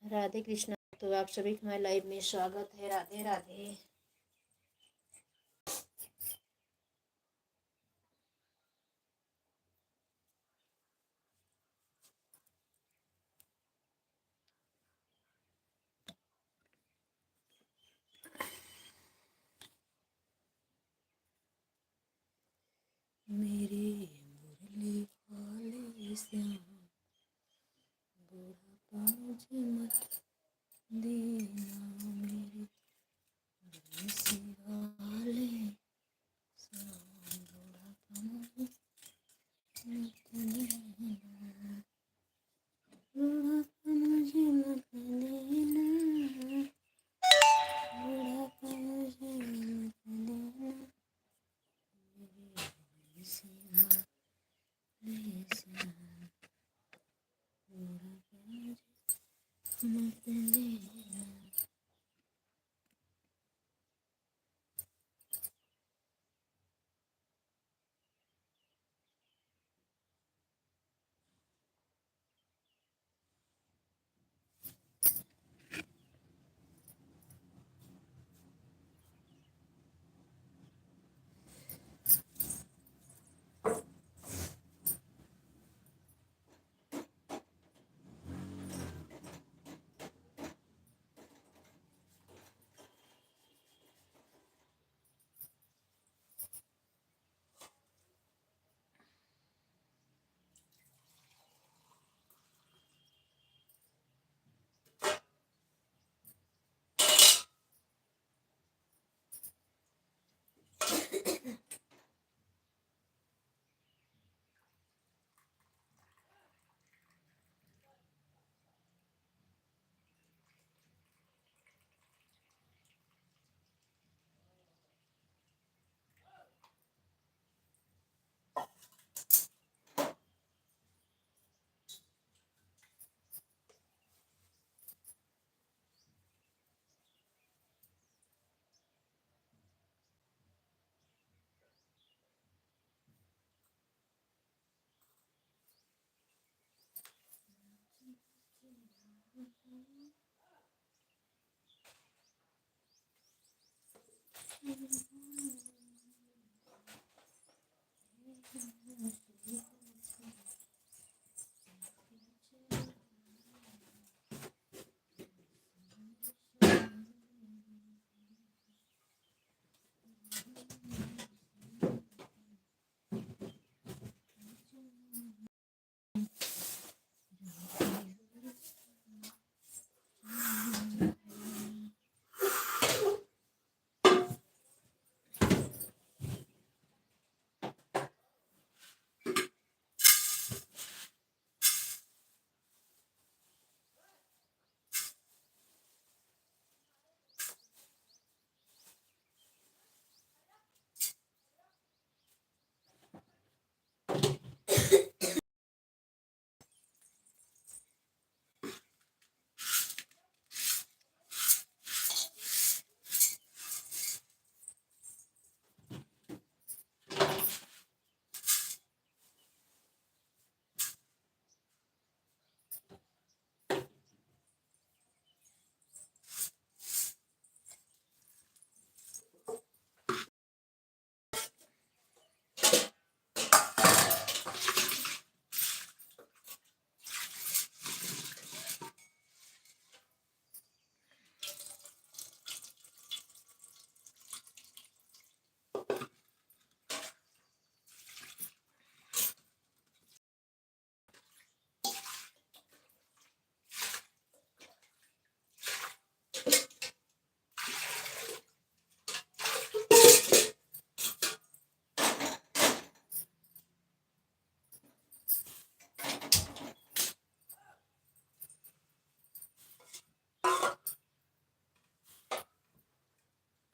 राधे कृष्णा। तो आप सभी का हमारे लाइव में स्वागत है। राधे राधे। मेरे मुरली वाले श्याम बुढ़ापा मुझे मत देना, मेरे मुरली वाले श्याम बुढ़ापा मुझे मत देना, बुढ़ापा मुझे मत देना, बुढ़ापा मुझे मत देना, मेरे वाले श्याम बुढ़ापा मुझे मत देना।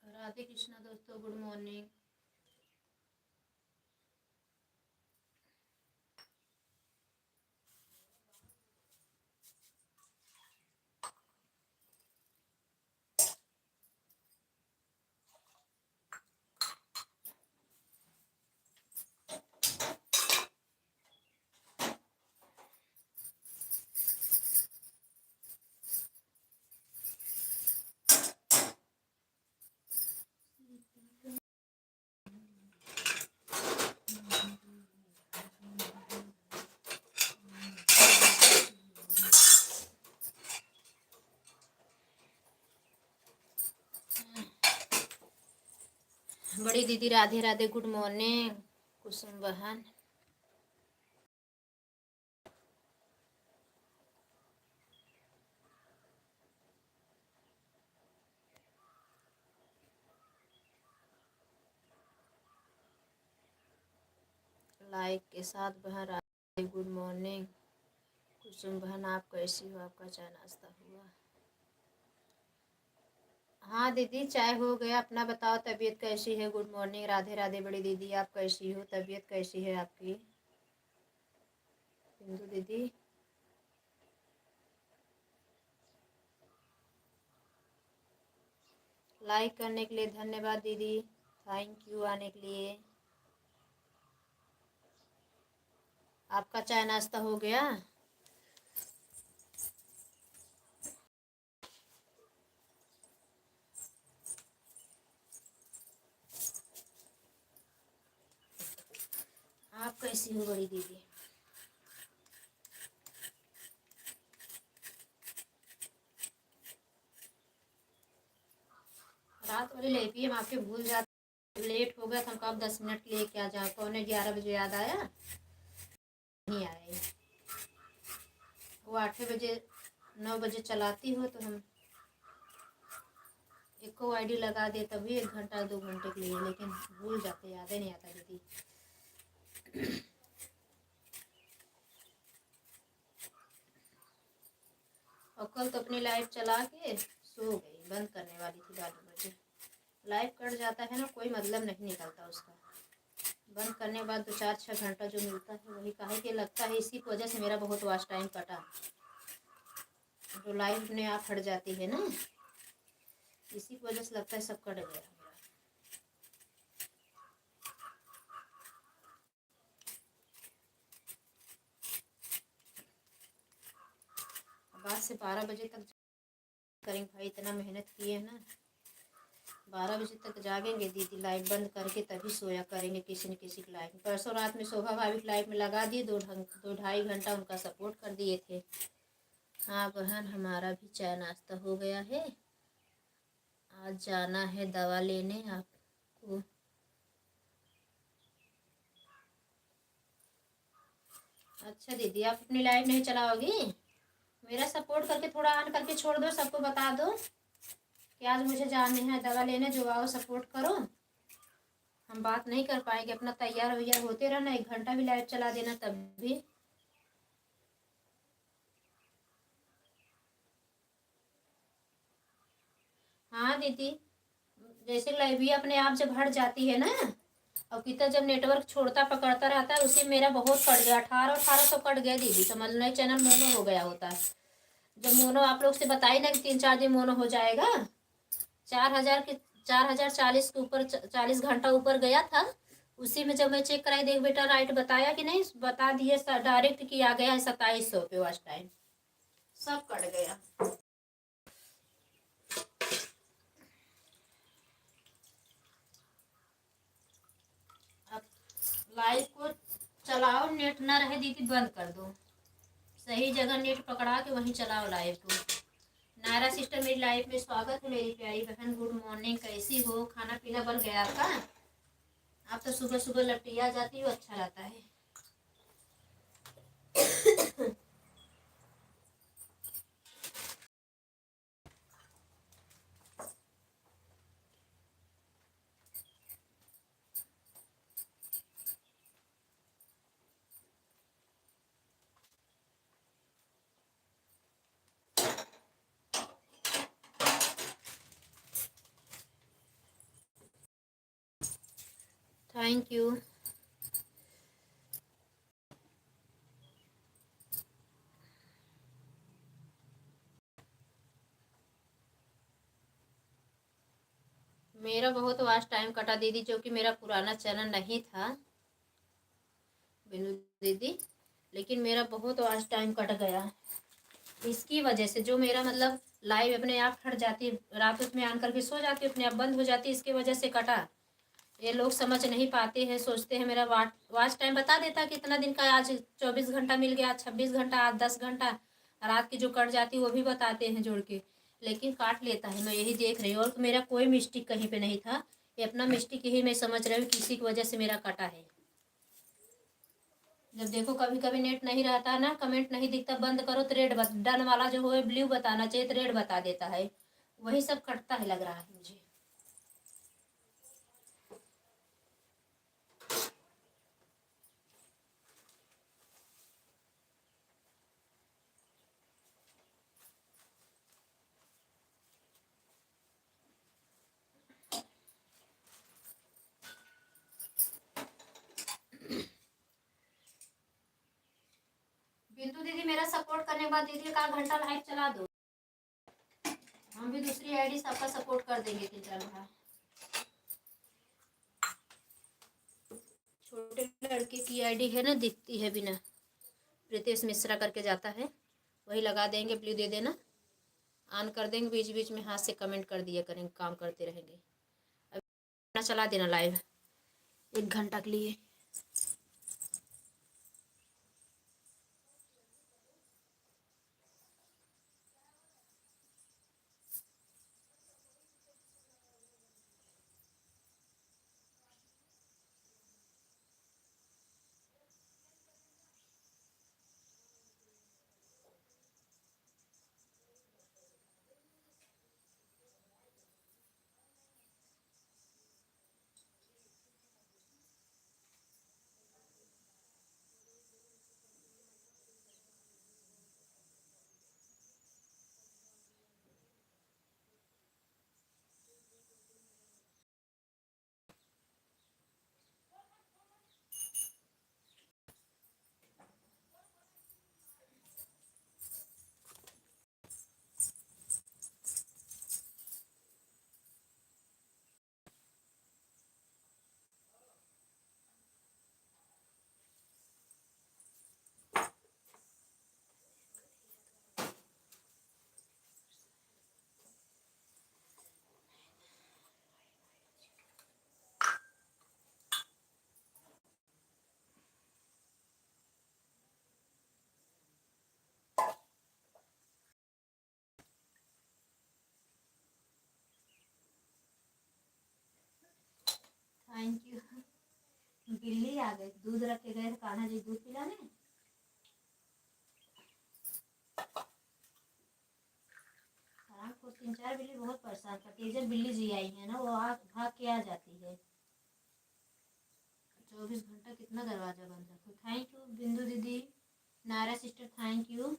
राधे कृष्णा दोस्तों, गुड मॉर्निंग। बड़ी दीदी राधे राधे, गुड मॉर्निंग। कुसुम बहन, लाइक के साथ बहन राधे, गुड मॉर्निंग। कुसुम बहन, आप कैसी हो? आपका चाय नाश्ता हुआ? हाँ दीदी, चाय हो गया। अपना बताओ, तबीयत कैसी है? Good morning Radhe Radhe. बड़ी दीदी, आप कैसी हो? तबीयत कैसी है आपकी? बिंदु दीदी, लाइक करने के लिए धन्यवाद दीदी, थैंक यू आने के लिए। आपका चाय नाश्ता हो गया? आप कैसी हो बड़ी दीदी? रात वाली लेपी हम आपके भूल जाते, लेट हो गया तो हम कब 10 मिनट के लिए क्या जाओ, 11:15 बजे याद आया, नहीं आए। वो 8 बजे 9 बजे चलाती हो तो हम एको आईडी लगा दे तभी 1 घंटा 2 घंटे के लिए, लेकिन भूल जाते, याद ही नहीं आता दीदी। और कल तो अपनी लाइव चला के सो गई, बंद करने वाली थी 12 बजे। लाइव कट जाता है ना, कोई मतलब नहीं निकलता उसका। बंद करने के बाद 2 4 6 घंटा जो मिलता है वही काहे के लगता है। इसी की वजह से मेरा बहुत वॉच टाइम कटा, जो लाइव अपने आप हट जाती है ना, इसी की वजह से लगता है सब कट गया मेरा। बाद से 12 बजे तक करेंगे भाई, इतना मेहनत किए है ना। 12 बजे तक जागेंगे दीदी, लाइव बंद करके तभी सोया करेंगे किसी न किसी की लाइव। परसों रात में शोभा भाभी की लाइव में लगा दिए, 2 2 ढाई घंटा उनका सपोर्ट कर दिए थे। हाँ बहन, हमारा भी चाय नाश्ता हो गया है। आज जाना है दवा लेने आपको। अच्छा दीदी, आप अपनी लाइव नहीं चलाओगी? मेरा सपोर्ट करके थोड़ा ऑन करके छोड़ दो, सबको बता दो कि आज मुझे जाने हैं दवा लेने, जो आओ सपोर्ट करो। हम बात नहीं कर पाएंगे, अपना तैयार वैयार होते रहना, 1 घंटा भी लाइव चला देना तब भी। हाँ दीदी, जैसे लाइव भी अपने आप जब हट जाती है ना, और कितना जब नेटवर्क छोड़ता पकड़ता रहता है, उसी मेरा बहुत कट गया, 1800 कट गया दीदी, समझ लो चैनल मोनो हो गया होता है। जब मोनो आप लोग से बताई ना कि 3 4 दिन मोनो हो जाएगा, 4000 के 4040 के ऊपर 40 घंटा ऊपर गया था। उसी में जब मैं चेक कराई, देख बेटा राइट बताया कि नहीं, बता दिए डायरेक्ट कि आ गया है 2700 पे वॉच टाइम, सब कट गया। अब लाइव को चलाओ, नेट ना रहे दीदी बंद कर दो, सही जगह नेट पकड़ा के वहीं चलाओ लाइव को। नायरा सिस्टर, मेरी लाइफ में स्वागत है मेरी प्यारी बहन, गुड मॉर्निंग, कैसी हो? खाना पीना बन गया आपका? आप तो सुबह सुबह लपटिया जाती हो, अच्छा रहता है। Thank you. मेरा बहुत वास्ट टाइम कटा दीदी, जो कि मेरा पुराना चैनल नहीं था बिनू दीदी, लेकिन मेरा बहुत वास्ट टाइम कट गया इसकी वजह से। जो मेरा मतलब लाइव अपने आप हट जाती, रात उसमें ऑन करके सो जाती, अपने आप बंद हो जाती, इसकी वजह से कटा। ये लोग समझ नहीं पाते हैं, सोचते हैं मेरा वाच टाइम बता देता कि इतना दिन का, आज 24 घंटा मिल गया, 26 घंटा, आज 10 घंटा, रात की जो कट जाती वो भी बताते हैं जोड़ के, लेकिन काट लेता है। मैं यही देख रही हूँ, और तो मेरा कोई मिस्टेक कहीं पे नहीं था, ये अपना मिस्टेक ही मैं समझ रही हूँ, किसी की वजह से मेरा कटा है। जब देखो कभी कभी नेट नहीं रहता ना, कमेंट नहीं दिखता, बंद करो तो रेड डन वाला जो हो ब्लू बताना चाहिए तो रेड बता देता है। वही सब कटता है लग रहा है मुझे। बिंदु दीदी मेरा सपोर्ट करने के बाद दीदी का घंटा लाइव चला दो, हम भी दूसरी आईडी सबका सपोर्ट कर देंगे। 3-4 बार छोटे लड़के की आईडी है ना, दिखती है बिना, प्रीतेश मिश्रा करके जाता है, वही लगा देंगे, ब्लू दे देना, ऑन कर देंगे, बीच बीच में हाथ से कमेंट कर दिया करेंगे, काम करते रहेंगे। अभी चला देना लाइव 1 घंटा के लिए। Thank you. बिल्ली आ गई, दूध रख के गए कान्हा जी दूध पिलाने। को 3-4 बिल्ली बहुत परेशान करती है। जब बिल्ली जी आई है ना, वो भाग के आ जाती है। 24 घंटा कितना दरवाजा बंद रखो। थैंक यू बिंदु दीदी, नायरा सिस्टर, थैंक यू।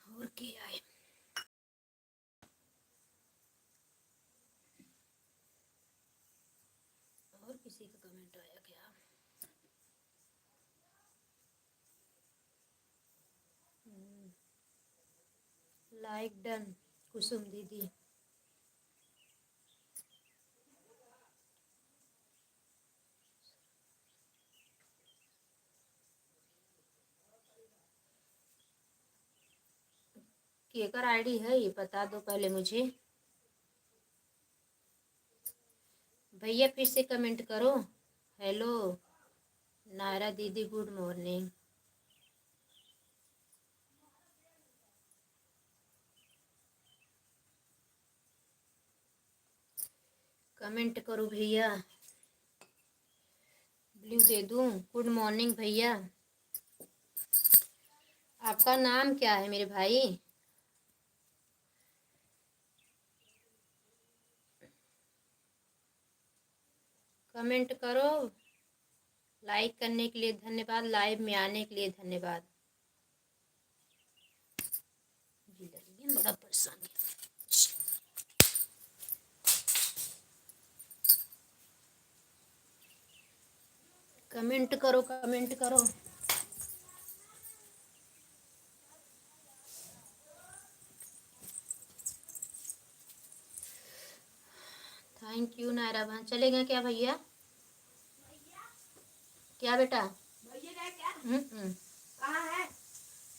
और क्या है, और किसी का कमेंट आया क्या? लाइक डन कुसुम दीदी। केकर आईडी है ये बता दो पहले मुझे भैया, फिर से कमेंट करो। हेलो नायरा दीदी, गुड मॉर्निंग। कमेंट करो भैया, ब्लू दे दूं। गुड मॉर्निंग भैया, आपका नाम क्या है मेरे भाई? कमेंट करो। लाइक करने के लिए धन्यवाद, लाइव में आने के लिए धन्यवाद। बड़ा परेशानी। कमेंट करो, कमेंट करो। थैंक यू नायरा बहन। चलेगा क्या भैया? क्या बेटा?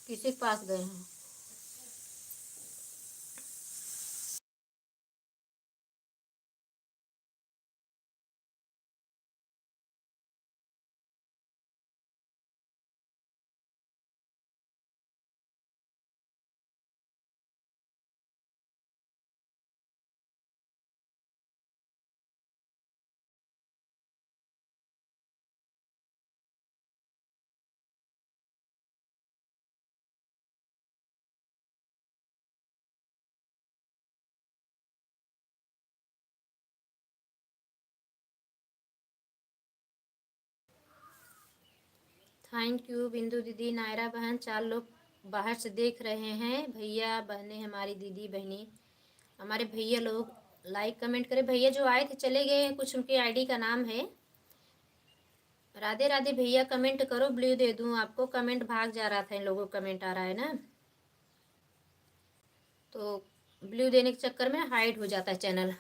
किसी के पास गए हैं? थैंक यू बिंदु दीदी, नायरा बहन, 4 लोग बाहर से देख रहे हैं। भैया बहनें, हमारी दीदी बहनी, हमारे भैया लोग लाइक कमेंट करें। भैया जो आए थे चले गए हैं, कुछ उनके आईडी का नाम है। राधे राधे भैया, कमेंट करो, ब्लू दे दूं आपको। कमेंट भाग जा रहा था, इन लोगों का कमेंट आ रहा है ना, तो ब्लू देने के चक्कर में हाइड हो जाता है चैनल।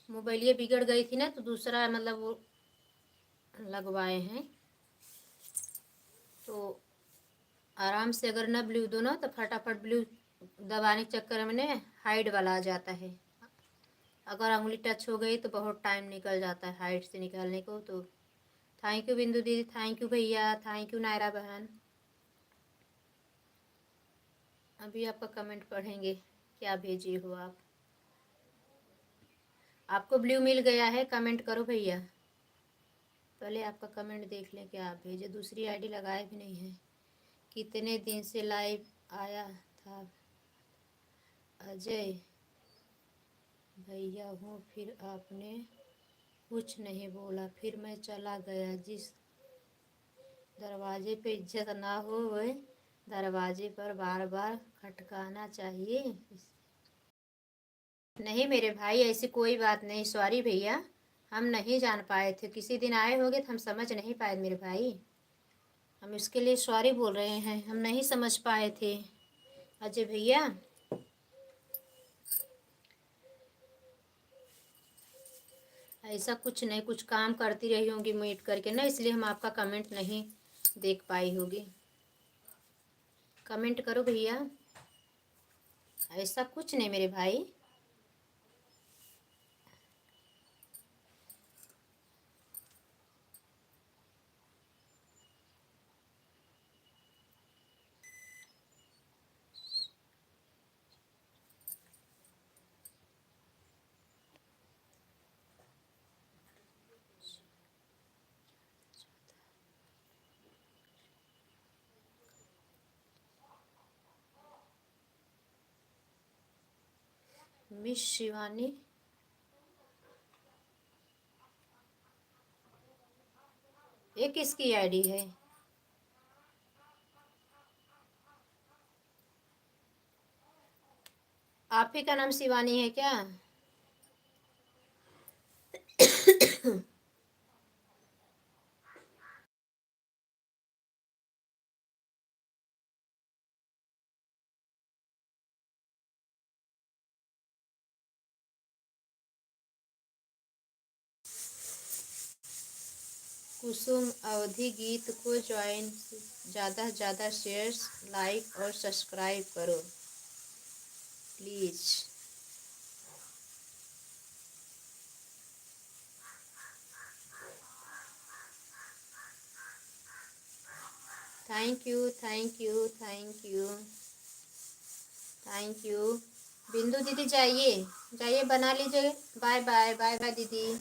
मोबाइल ये बिगड़ गई थी ना, तो दूसरा मतलब वो लगवाए हैं, तो आराम से अगर न ब्लू दो ना तो फटाफट ब्लू दबाने के चक्कर में हाइड वाला आ जाता है। अगर उंगली टच हो गई तो बहुत टाइम निकल जाता है हाइड से निकालने को। तो थैंक यू बिंदु दीदी, थैंक यू भैया, थैंक यू नायरा बहन। अभी आपका कमेंट पढ़ेंगे, क्या भेजी हो आप। आपको ब्लू मिल गया है, कमेंट करो भैया। पहले आपका कमेंट देख लें, क्या आप भेजे। दूसरी आईडी लगाए भी नहीं है। कितने दिन से लाइव आया था अजय भैया हूँ, फिर आपने कुछ नहीं बोला, फिर मैं चला गया। जिस दरवाजे पे इज्जत ना हो वह दरवाजे पर बार बार खटकाना चाहिए। नहीं मेरे भाई, ऐसी कोई बात नहीं, सॉरी भैया, हम नहीं जान पाए थे। किसी दिन आए होंगे तो हम समझ नहीं पाए मेरे भाई, हम इसके लिए सॉरी बोल रहे हैं, हम नहीं समझ पाए थे अजय भैया। ऐसा कुछ नहीं, कुछ काम करती रही होंगी मीट करके ना, इसलिए हम आपका कमेंट नहीं देख पाई होगी। कमेंट करो भैया, ऐसा कुछ नहीं मेरे भाई। मिस शिवानी, ये किसकी आईडी है? आप ही का नाम शिवानी है क्या? कुसुम अवधि गीत को ज्वाइन, ज़्यादा से ज़्यादा शेयर्स, लाइक और सब्सक्राइब करो please. Thank you thank you thank you thank you. बिंदु दीदी जाइए, जाइए बना लीजिए। बाय बाय, बाय बाय दीदी।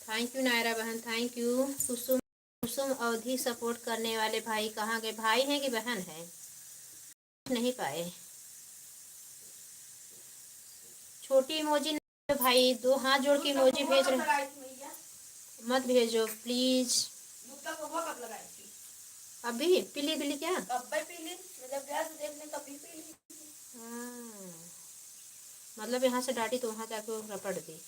थैंक यू नायरा बहन, थैंक यू। कुसुम कुसुम अवधि सपोर्ट करने वाले भाई कहाँ गए? भाई हैं कि बहन है? नहीं पाए। छोटी इमोजी नहीं भाई, दो हाथ जोड़ के इमोजी भेज रहे। मत भेजो प्लीज। अभी पीली पीली क्या? पीली मतलब गैस देखने कभी पीली। हाँ, मतलब यहाँ से डांटी तो वहाँ जाके रपट दी।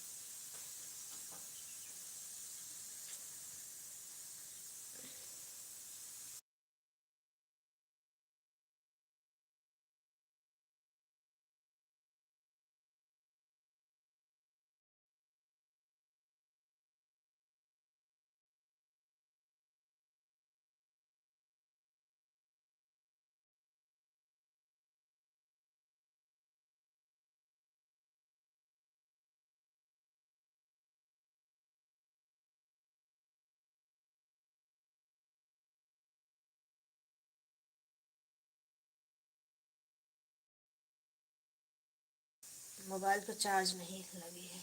मोबाइल पर चार्ज नहीं लगी है,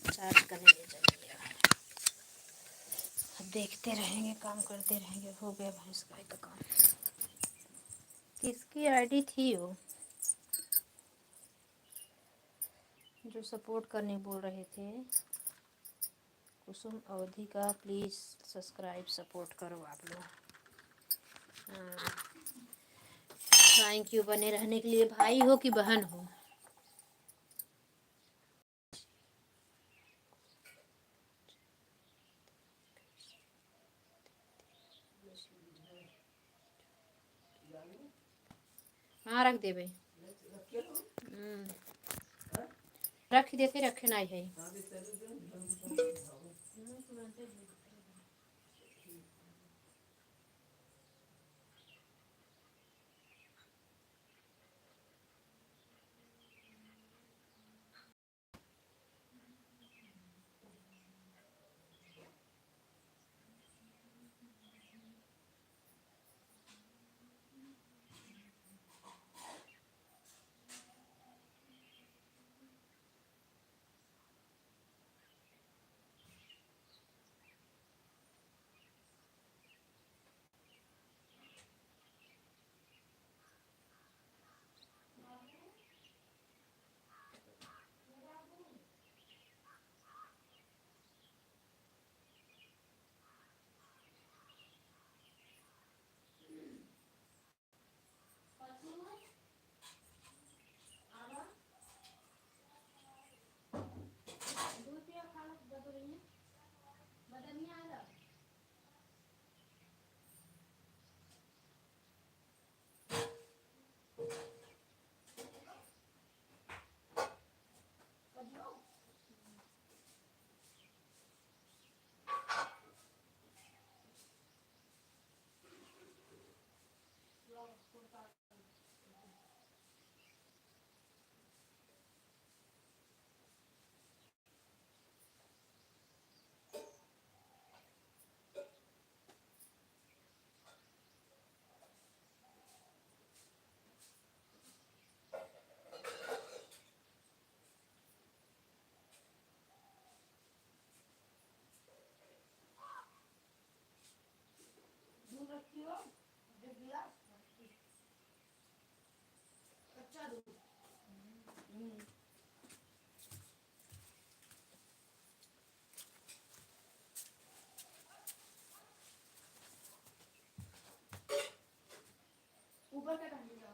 चार्ज करने ले जाएंगे। अब देखते रहेंगे, काम करते रहेंगे। हो गया भैंस गाय का काम। किसकी आईडी थी वो जो सपोर्ट करने बोल रहे थे? कुसुम अवधि का प्लीज़ सब्सक्राइब सपोर्ट करो आप लोग। हाँ, थैंक यू बने रहने के लिए। भाई हो कि बहन हो? हाँ रख देवे। रख देते, रखे नहीं है। ऊपर का डाल दो।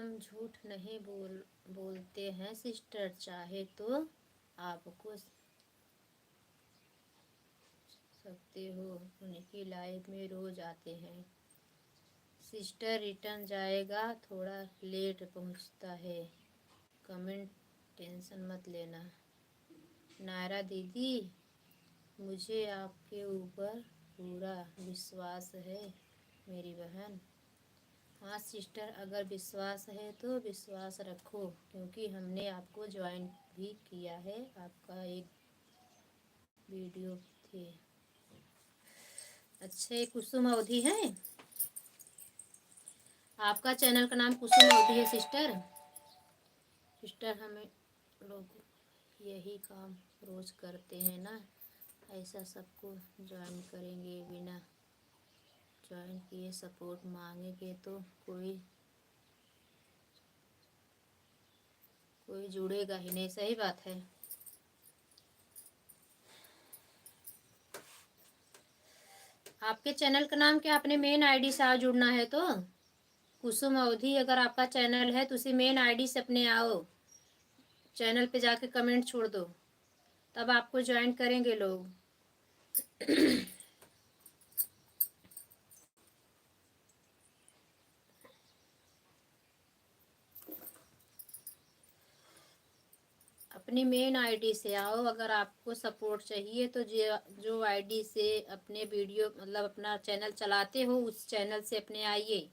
हम झूठ नहीं बोलते हैं सिस्टर, चाहे तो आपको सकते हो, उनकी लाइफ में रोज आते हैं। सिस्टर रिटर्न जाएगा, थोड़ा लेट पहुंचता है, कमेंट टेंशन मत लेना। नायरा दीदी, मुझे आपके ऊपर पूरा विश्वास है मेरी बहन। हाँ सिस्टर, अगर विश्वास है तो विश्वास रखो, क्योंकि हमने आपको ज्वाइन भी किया है, आपका एक वीडियो थे। अच्छे, कुसुम अवधि है आपका चैनल का नाम? कुसुम अवधि है सिस्टर। सिस्टर हमें लोग यही काम रोज करते हैं ना, ऐसा सबको ज्वाइन करेंगे, बिना ज्वाइन किए सपोर्ट मांगेंगे तो कोई जुड़ेगा ही नहीं। सही बात है। आपके चैनल का नाम क्या? अपने मेन आईडी से आओ, जुड़ना है तो कुसुम अवधि अगर आपका चैनल है तो उसी मेन आईडी से अपने आओ, चैनल पे जाके कमेंट छोड़ दो, तब आपको ज्वाइन करेंगे लोग। अपनी मेन आईडी से आओ, अगर आपको सपोर्ट चाहिए तो जो आईडी से अपने वीडियो मतलब अपना चैनल चलाते हो उस चैनल से अपने आइए।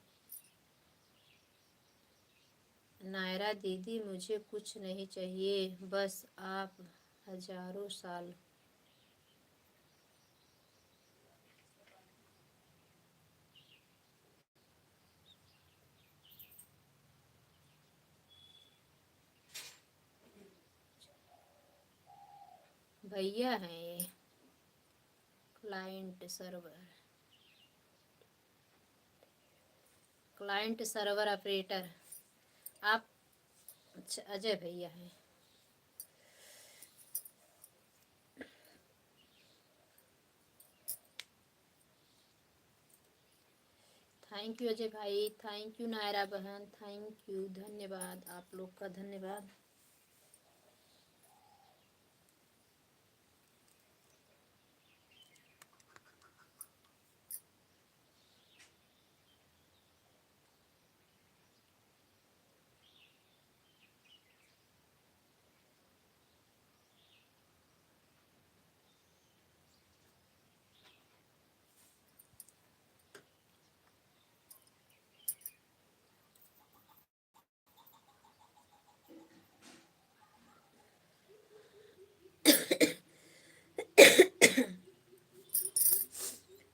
नायरा दीदी, मुझे कुछ नहीं चाहिए, बस आप हजारों साल भैया हैं ये क्लाइंट सर्वर ऑपरेटर। आप अच्छा, अजय भैया हैं। थैंक यू अजय भाई, थैंक यू नायरा बहन, थैंक यू, धन्यवाद, आप लोग का धन्यवाद।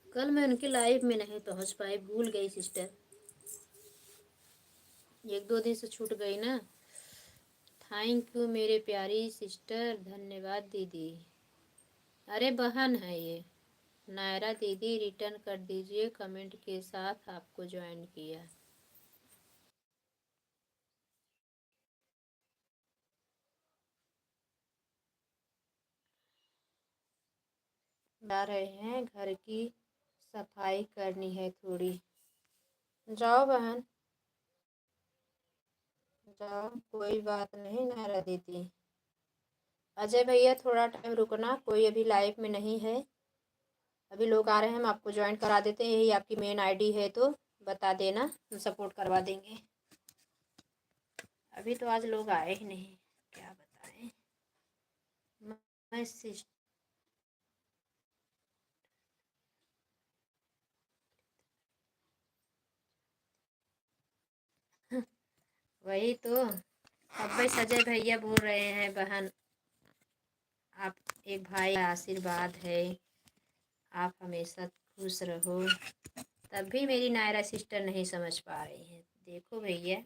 कल मैं उनके लाइव में नहीं पहुंच पाई, भूल गई सिस्टर, एक दो दिन से छूट गई ना। थैंक यू मेरे प्यारी सिस्टर, धन्यवाद दीदी। अरे बहन है ये नायरा दीदी, रिटर्न कर दीजिए, कमेंट के साथ आपको ज्वाइन किया। जा रहे हैं, घर की सफाई करनी है थोड़ी। जाओ बहन जाओ, कोई बात नहीं नायरा दीदी। अजय भैया थोड़ा टाइम रुकना, कोई अभी लाइव में नहीं है, अभी लोग आ रहे हैं, हम आपको ज्वाइन करा देते हैं। यही आपकी मेन आईडी है तो बता देना, हम सपोर्ट करवा देंगे। अभी तो आज लोग आए ही नहीं, क्या बताएं। मैं वही तो, अब भाई सजय भैया बोल रहे हैं बहन, आप एक भाई का आशीर्वाद है, आप हमेशा खुश रहो। तब भी मेरी नायरा सिस्टर नहीं समझ पा रही है। देखो भैया,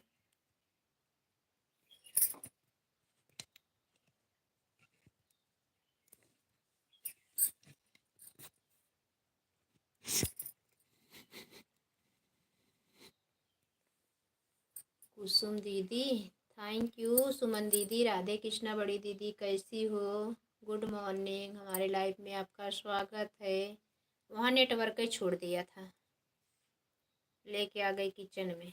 कुसुम दीदी थैंक यू, सुमन दीदी, राधे कृष्णा बड़ी दीदी, कैसी हो? गुड मॉर्निंग, हमारे लाइफ में आपका स्वागत है। वहाँ नेटवर्क ही छोड़ दिया था, लेके आ गई किचन में।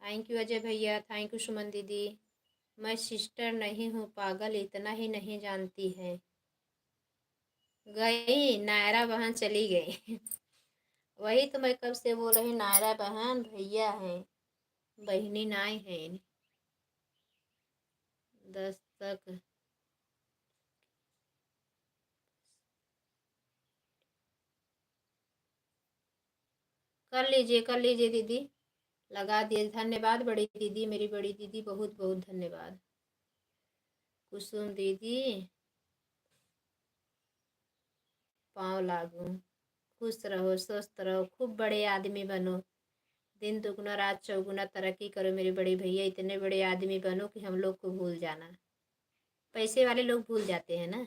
थैंक यू अजय भैया, थैंक यू सुमन दीदी। मैं सिस्टर नहीं हूँ पागल, इतना ही नहीं जानती है। गई नायरा बहन चली गई। वही तो मैं कब से बोल रही, नायरा बहन भैया हैं, बहनी नाई है। 10 तक कर लीजिए दीदी, लगा दिए। धन्यवाद बड़ी दीदी, मेरी बड़ी दीदी, बहुत बहुत धन्यवाद। कुसुम दीदी पाँव लागू, खुश रहो, स्वस्थ रहो, खूब बड़े आदमी बनो, दिन दुगुना रात चौगुना तरक्की करो मेरे बड़े भैया। इतने बड़े आदमी बनो कि हम लोग को भूल जाना। पैसे वाले लोग भूल जाते हैं ना,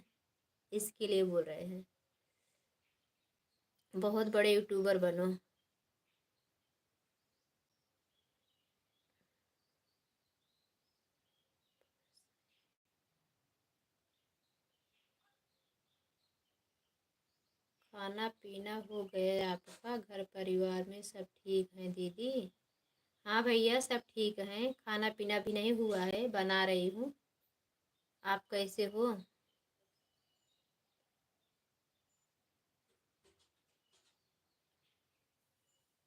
इसके लिए बोल रहे हैं। बहुत बड़े यूट्यूबर बनो। खाना पीना हो गया आपका? घर परिवार में सब ठीक हैं दीदी? हाँ भैया सब ठीक हैं, खाना पीना भी नहीं हुआ है, बना रही हूँ। आप कैसे हो?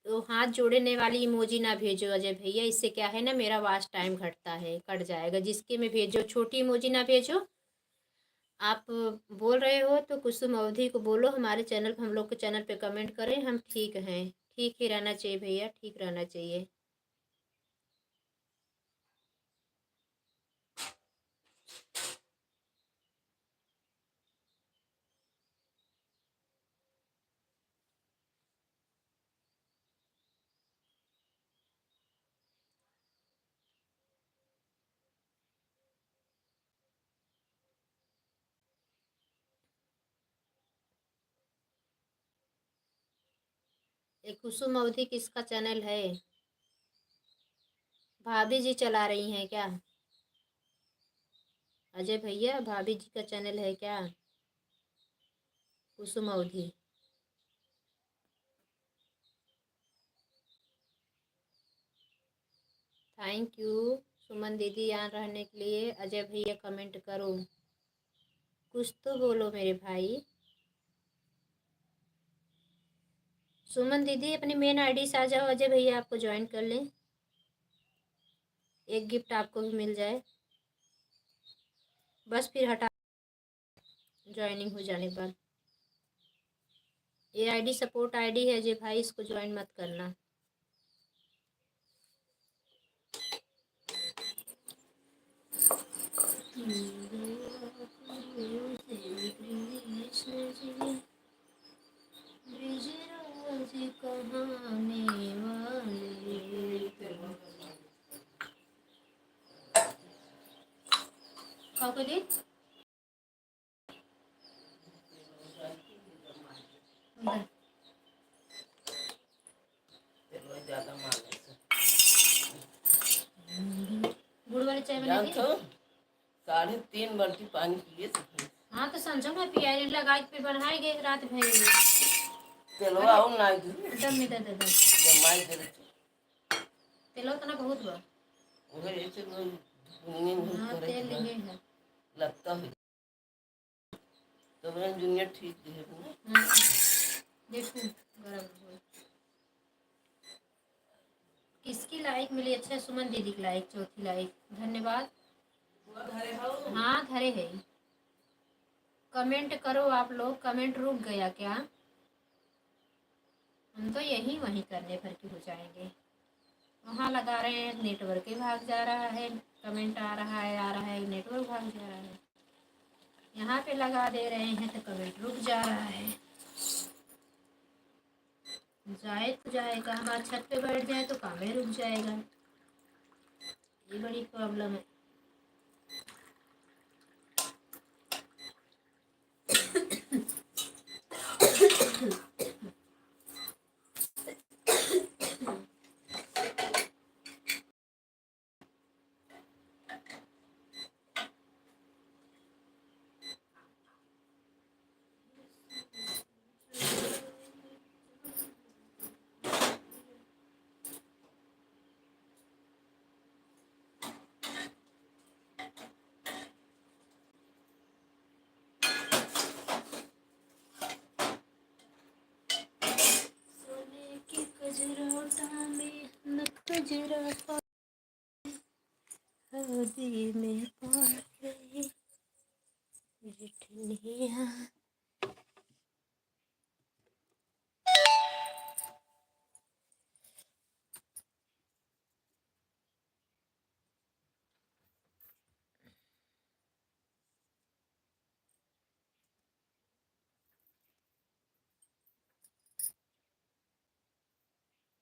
तो हाथ जोड़ने वाली इमोजी ना भेजो अजय भैया, इससे क्या है ना, मेरा वॉच टाइम घटता है, कट जाएगा। जिसके में भेजो, छोटी इमोजी ना भेजो। आप बोल रहे हो तो कुसुम अवधि को बोलो हमारे चैनल, हम लोग के चैनल पे कमेंट करें, हम ठीक हैं। ठीक ही रहना चाहिए भैया, ठीक रहना चाहिए। ये कुसुम अवधि किसका चैनल है? भाभी जी चला रही हैं क्या? अजय भैया भाभी जी का चैनल है क्या? कुसुम अवधि। थैंक यू सुमन दीदी यहाँ रहने के लिए। अजय भैया कमेंट करो, कुछ तो बोलो मेरे भाई। सुमन दीदी अपनी मेन आईडी से आ जाओ, अजय भैया आपको ज्वाइन कर लें, एक गिफ्ट आपको भी मिल जाए। बस फिर हटा, ज्वाइनिंग हो जाने के बाद। ये आईडी सपोर्ट आईडी है अजय भाई, इसको ज्वाइन मत करना। गुड़ वाली चाय बना दी? 3.5 पानी पिए। हाँ तो समझो ना, पियारी लगा के बनाएंगे रात भर। चलो आओ ना, दम में दे जमाई दे तेलो तो ना बहुत बा। वो ऐसे दुनिया हाँ करे तेल लिए है लगता है तो मेरा जूनियर ठीक है ना। देखो गरम हो। किसकी लाइक मिली? अच्छा सुमन दीदी की लाइक, चौथी लाइक, धन्यवाद। हाँ धरे है। कमेंट करो आप लोग, कमेंट रुक गया क्या? हम तो यही वहीं करने भर के हो जाएंगे। वहाँ लगा रहे हैं, नेटवर्क ही भाग जा रहा है, कमेंट आ रहा है, नेटवर्क भाग जा रहा है। यहाँ पे लगा दे रहे हैं तो कमेंट रुक जा रहा है। जाए तो जाएगा, हमारे छत पे बैठ जाए तो काम ही रुक जाएगा। ये बड़ी प्रॉब्लम है। कजरा हदी में पाए रिठनिया।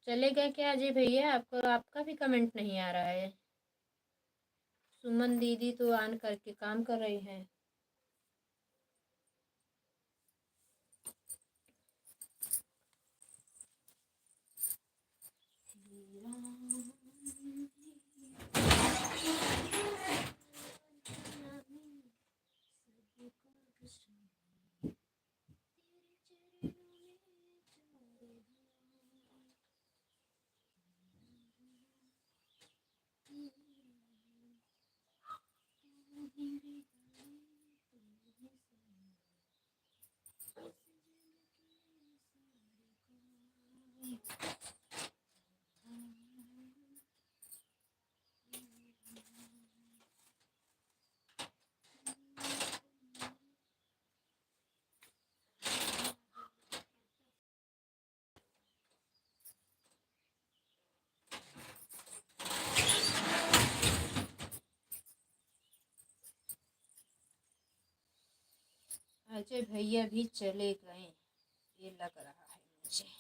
चले गए क्या अजय भैया? आपको आपका भी कमेंट नहीं आ रहा है। सुमन दीदी तो ऑन करके काम कर रही हैं। अजय भैया भी चले गए ये लग रहा है मुझे।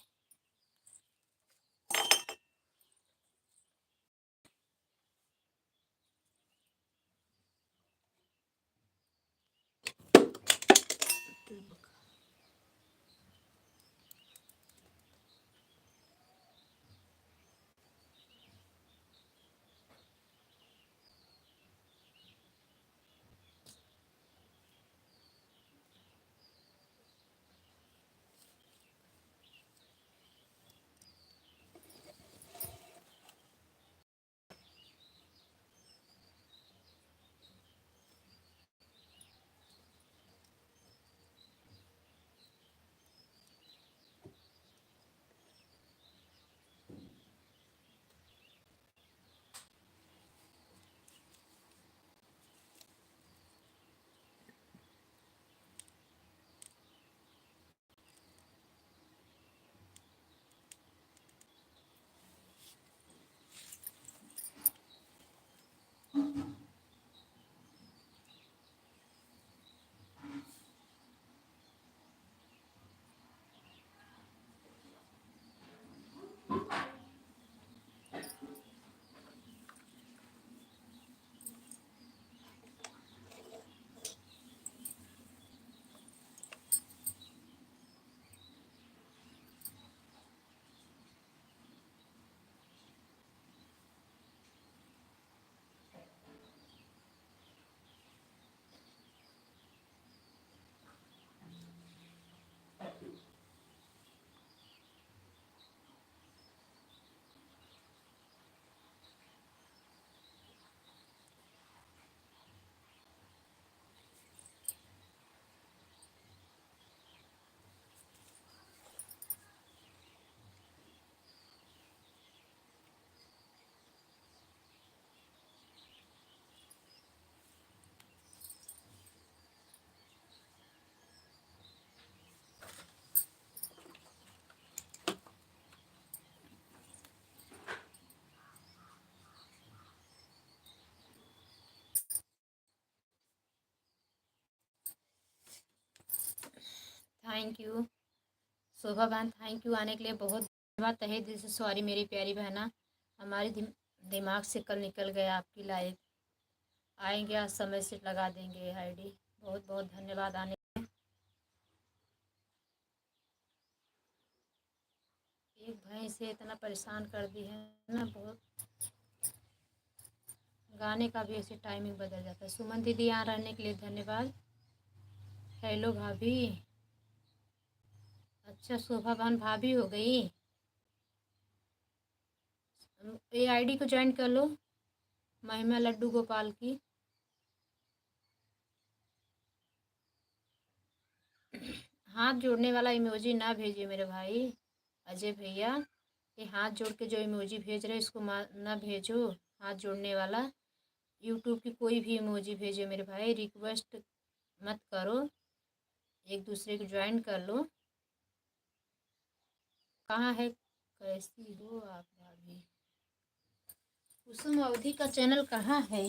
थैंक यू शोभा बहन, थैंक यू आने के लिए बहुत धन्यवाद। तहे दिल से सॉरी मेरी प्यारी बहना, हमारे दिमाग से कल निकल गया आपकी लाइव। आएंगे आज समय से लगा देंगे आईडी। बहुत बहुत धन्यवाद आने। एक भैंस से इतना परेशान कर दी है ना, बहुत। गाने का भी ऐसे टाइमिंग बदल जाता है। सुमन दीदी यहाँ रहने के लिए धन्यवाद। हेलो भाभी। अच्छा शोभा बहन भाभी हो गई। ये आईडी को ज्वाइन कर लो, महिमा लड्डू गोपाल की। हाथ जोड़ने वाला इमोजी ना भेजिए मेरे भाई अजय भैया। ये हाथ जोड़ के जो इमोजी भेज रहे इसको ना भेजो, हाथ जोड़ने वाला। यूट्यूब की कोई भी इमोजी भेजो मेरे भाई, रिक्वेस्ट मत करो, एक दूसरे को ज्वाइन कर लो। कहाँ है, कैसी हो आप भाभी? कुसुम अवधि का चैनल कहाँ है?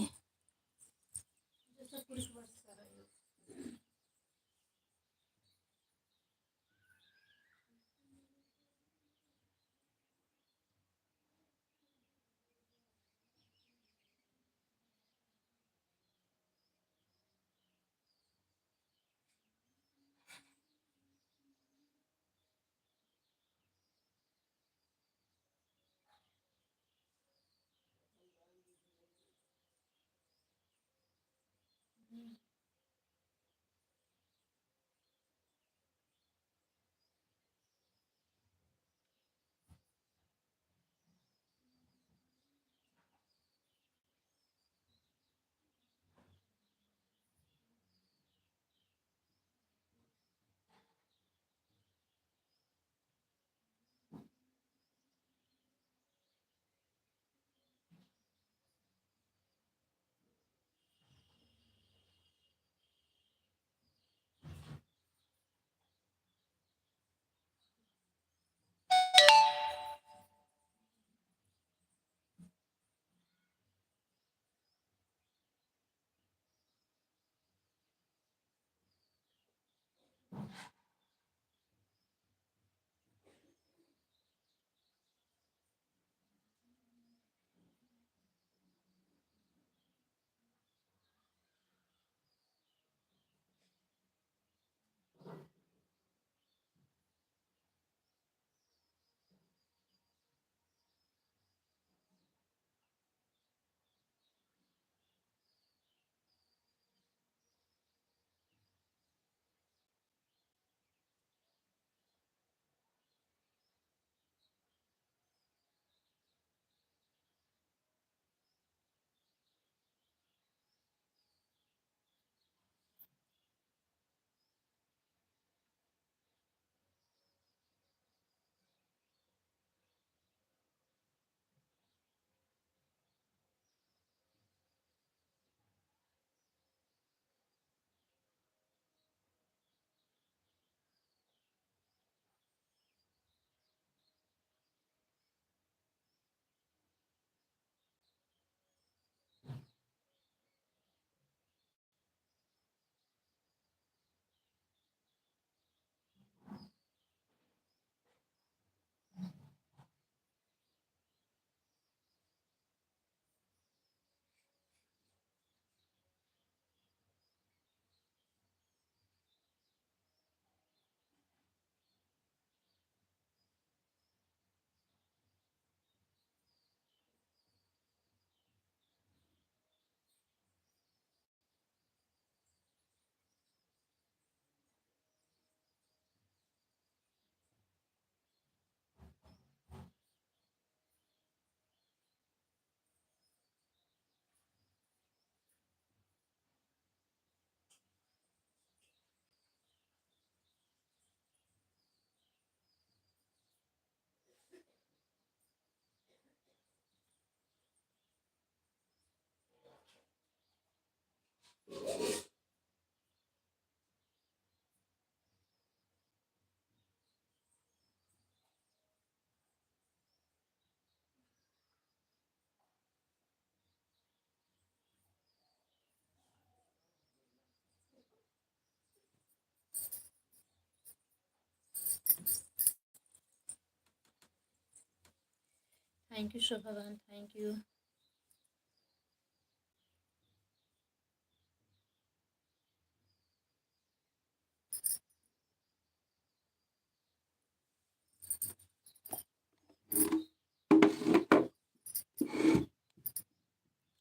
थैंक यू शोभा बहन, थैंक यू।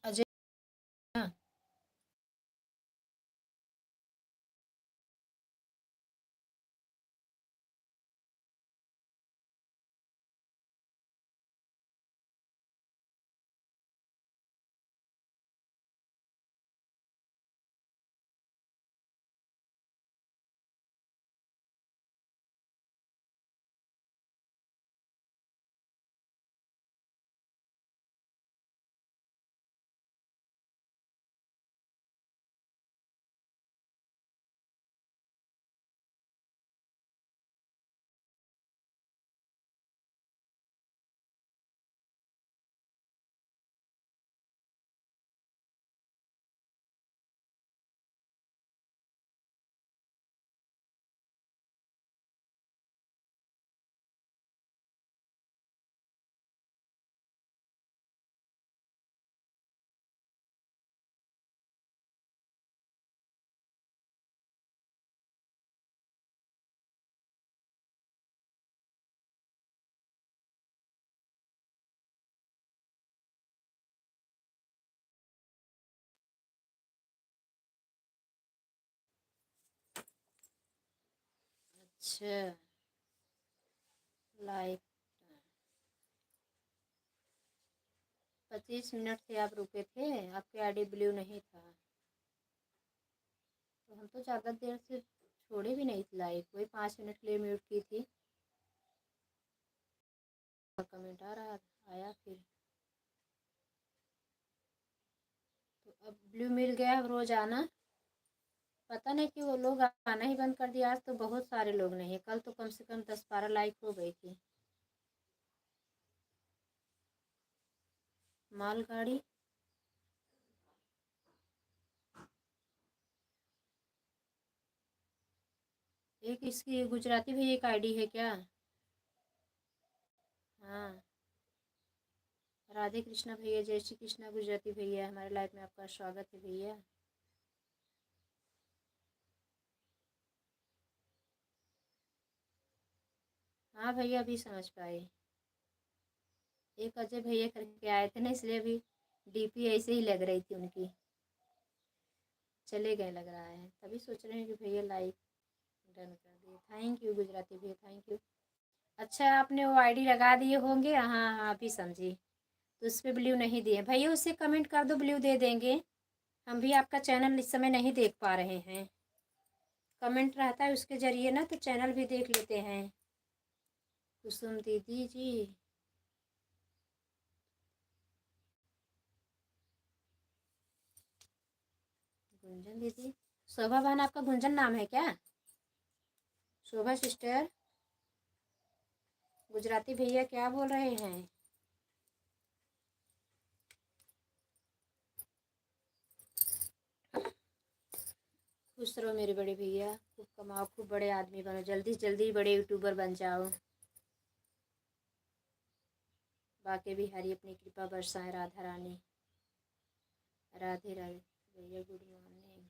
अजय, हाँ। अच्छा, लाइक 25 मिनट से आप रुके थे, आपके आईडी ब्लू नहीं था। तो हम तो ज़्यादा देर से छोड़े भी नहीं थे लाइक, वही 5 मिनट के लिए म्यूट की थी। और कमेंट आ रहा आया फिर, तो अब ब्लू मिल गया। अब रोज़ आना, पता नहीं कि वो लोग आना ही बंद कर दिया। आज तो बहुत सारे लोग नहीं है, कल तो कम से कम 10-12 लाइक हो गई थी। मालगाड़ी, एक इसकी गुजराती भी एक आईडी है क्या? हाँ, राधे कृष्णा भैया, जय श्री कृष्णा गुजराती भैया, हमारे लाइफ में आपका स्वागत है भैया। हाँ भैया, अभी समझ पाए। एक अजय भैया करके आए थे ना, इसलिए अभी डीपी ऐसे ही लग रही थी उनकी, चले गए लग रहा है, तभी सोच रहे हैं कि भैया लाइक डन कर दिए। थैंक यू गुजराती भैया, थैंक यू। अच्छा, आपने वो आईडी लगा दिए होंगे। हाँ हाँ, अभी समझी। तो उस पर ब्लू नहीं दिए भैया, उससे कमेंट कर दो, ब्लू दे देंगे। हम भी आपका चैनल इस समय नहीं देख पा रहे हैं, कमेंट रहता है उसके ज़रिए ना, तो चैनल भी देख लेते हैं। कुसुम दीदी जी, गुंजन दीदी, शोभा बहन आपका गुंजन नाम है क्या? शोभा सिस्टर, गुजराती भैया क्या बोल रहे हैं? खुश रहो मेरे बड़े भैया, खूब कमाओ, खूब बड़े आदमी बनो, जल्दी से जल्दी बड़े यूट्यूबर बन जाओ। बाकी बिहारी अपनी कृपा बरसाए, राधा रानी। राधे राधे भैया, गुड मॉर्निंग।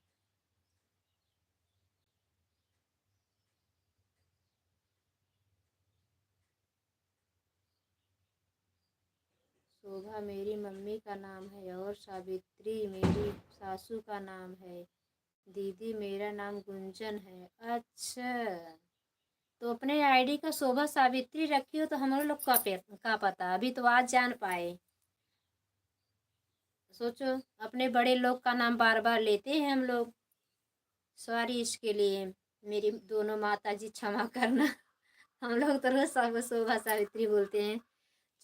शोभा मेरी मम्मी का नाम है और सावित्री मेरी सासू का नाम है। दीदी मेरा नाम गुंजन है। अच्छा, तो अपने आईडी का शोभा सावित्री रखी हो, तो हम लोग का पता, अभी तो आज जान पाए। सोचो, अपने बड़े लोग का नाम बार बार लेते हैं हम लोग। सॉरी इसके लिए, मेरी दोनों माता जी क्षमा करना। हम लोग तो रोज सब शोभा सावित्री बोलते हैं।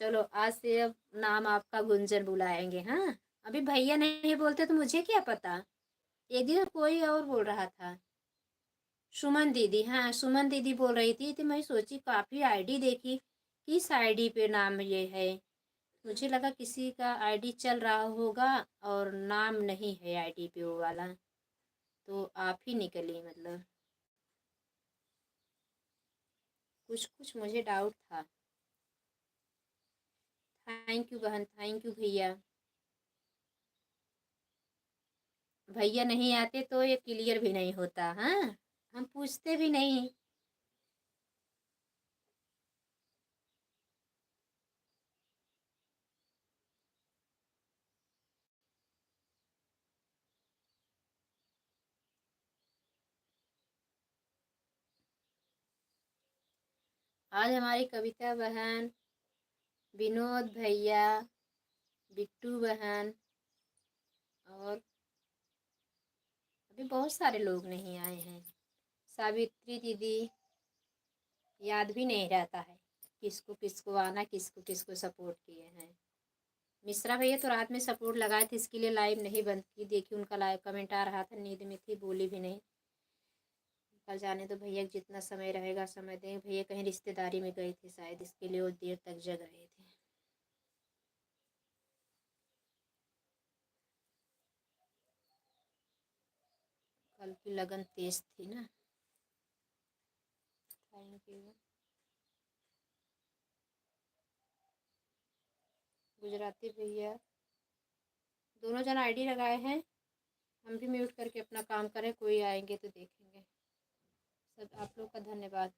चलो, आज से अब नाम आपका गुंजन बुलाएंगे। हाँ, अभी भैया नहीं बोलते तो मुझे क्या पता, एक दिन कोई और बोल रहा था। सुमन दीदी, हाँ सुमन दीदी बोल रही थी, तो मैं सोची काफ़ी आईडी देखी, किस आईडी पे नाम ये है। मुझे लगा किसी का आईडी चल रहा होगा और नाम नहीं है आईडी पे वो वाला, तो आप ही निकली मतलब। कुछ कुछ मुझे डाउट था। थैंक यू बहन, थैंक यू भैया। भैया नहीं आते तो ये क्लियर भी नहीं होता। हाँ, हम पूछते भी नहीं। आज हमारी कविता बहन, विनोद भैया, बिट्टू बहन, और अभी बहुत सारे लोग नहीं आए हैं। सावित्री दीदी, याद भी नहीं रहता है किसको किसको आना, किसको किसको सपोर्ट किए हैं। मिश्रा भैया तो रात में सपोर्ट लगाए थे, इसके लिए लाइव नहीं बंद की, देखी उनका लाइव कमेंट आ रहा था, नींद में थी, बोली भी नहीं। कल जाने तो भैया जितना समय रहेगा समय देंगे। भैया कहीं रिश्तेदारी में गए थे शायद, इसके लिए वो देर तक जग रहे थे। कल की लगन तेज थी ना। थैंक यू गुजराती भैया, दोनों जन आईडी लगाए हैं। हम भी म्यूट करके अपना काम करें, कोई आएंगे तो देखेंगे। सब आप लोग का धन्यवाद।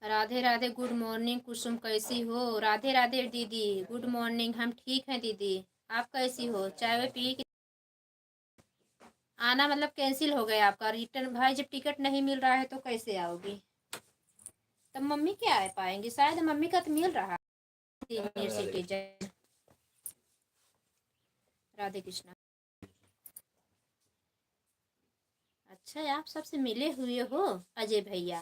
राधे राधे, गुड मॉर्निंग कुसुम, कैसी हो? राधे राधे दीदी, गुड मॉर्निंग। हम ठीक हैं दीदी, आप कैसी हो? चाय वाय पी? आना मतलब कैंसिल हो गया आपका रिटर्न? भाई जब टिकट नहीं मिल रहा है तो कैसे आओगी? तब मम्मी क्या आ पाएंगी? शायद मम्मी का तो मिल रहा है सीनियर सिटीजन। राधे कृष्णा। अच्छा, आप सबसे मिले हुए हो अजय भैया।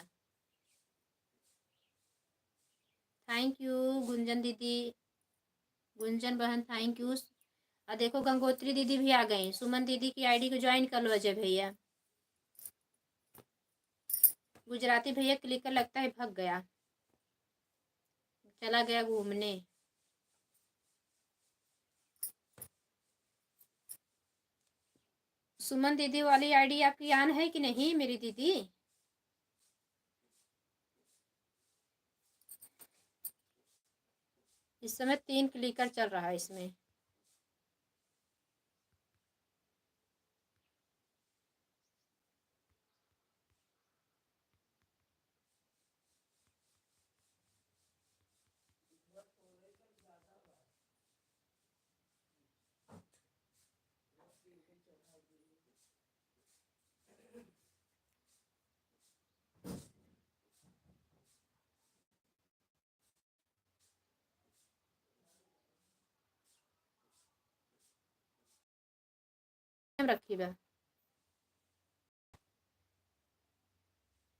थैंक यू गुंजन दीदी, गुंजन बहन, थैंक यू। देखो गंगोत्री दीदी भी आ गई। सुमन दीदी की आईडी को ज्वाइन कर लो अजय भैया। गुजराती भैया क्लिक कर लगता है भाग गया, चला गया घूमने। सुमन दीदी वाली आईडी आपकी ऑन है कि नहीं मेरी दीदी? इस समय 3 क्लिकर चल रहा है इसमें। रखी बा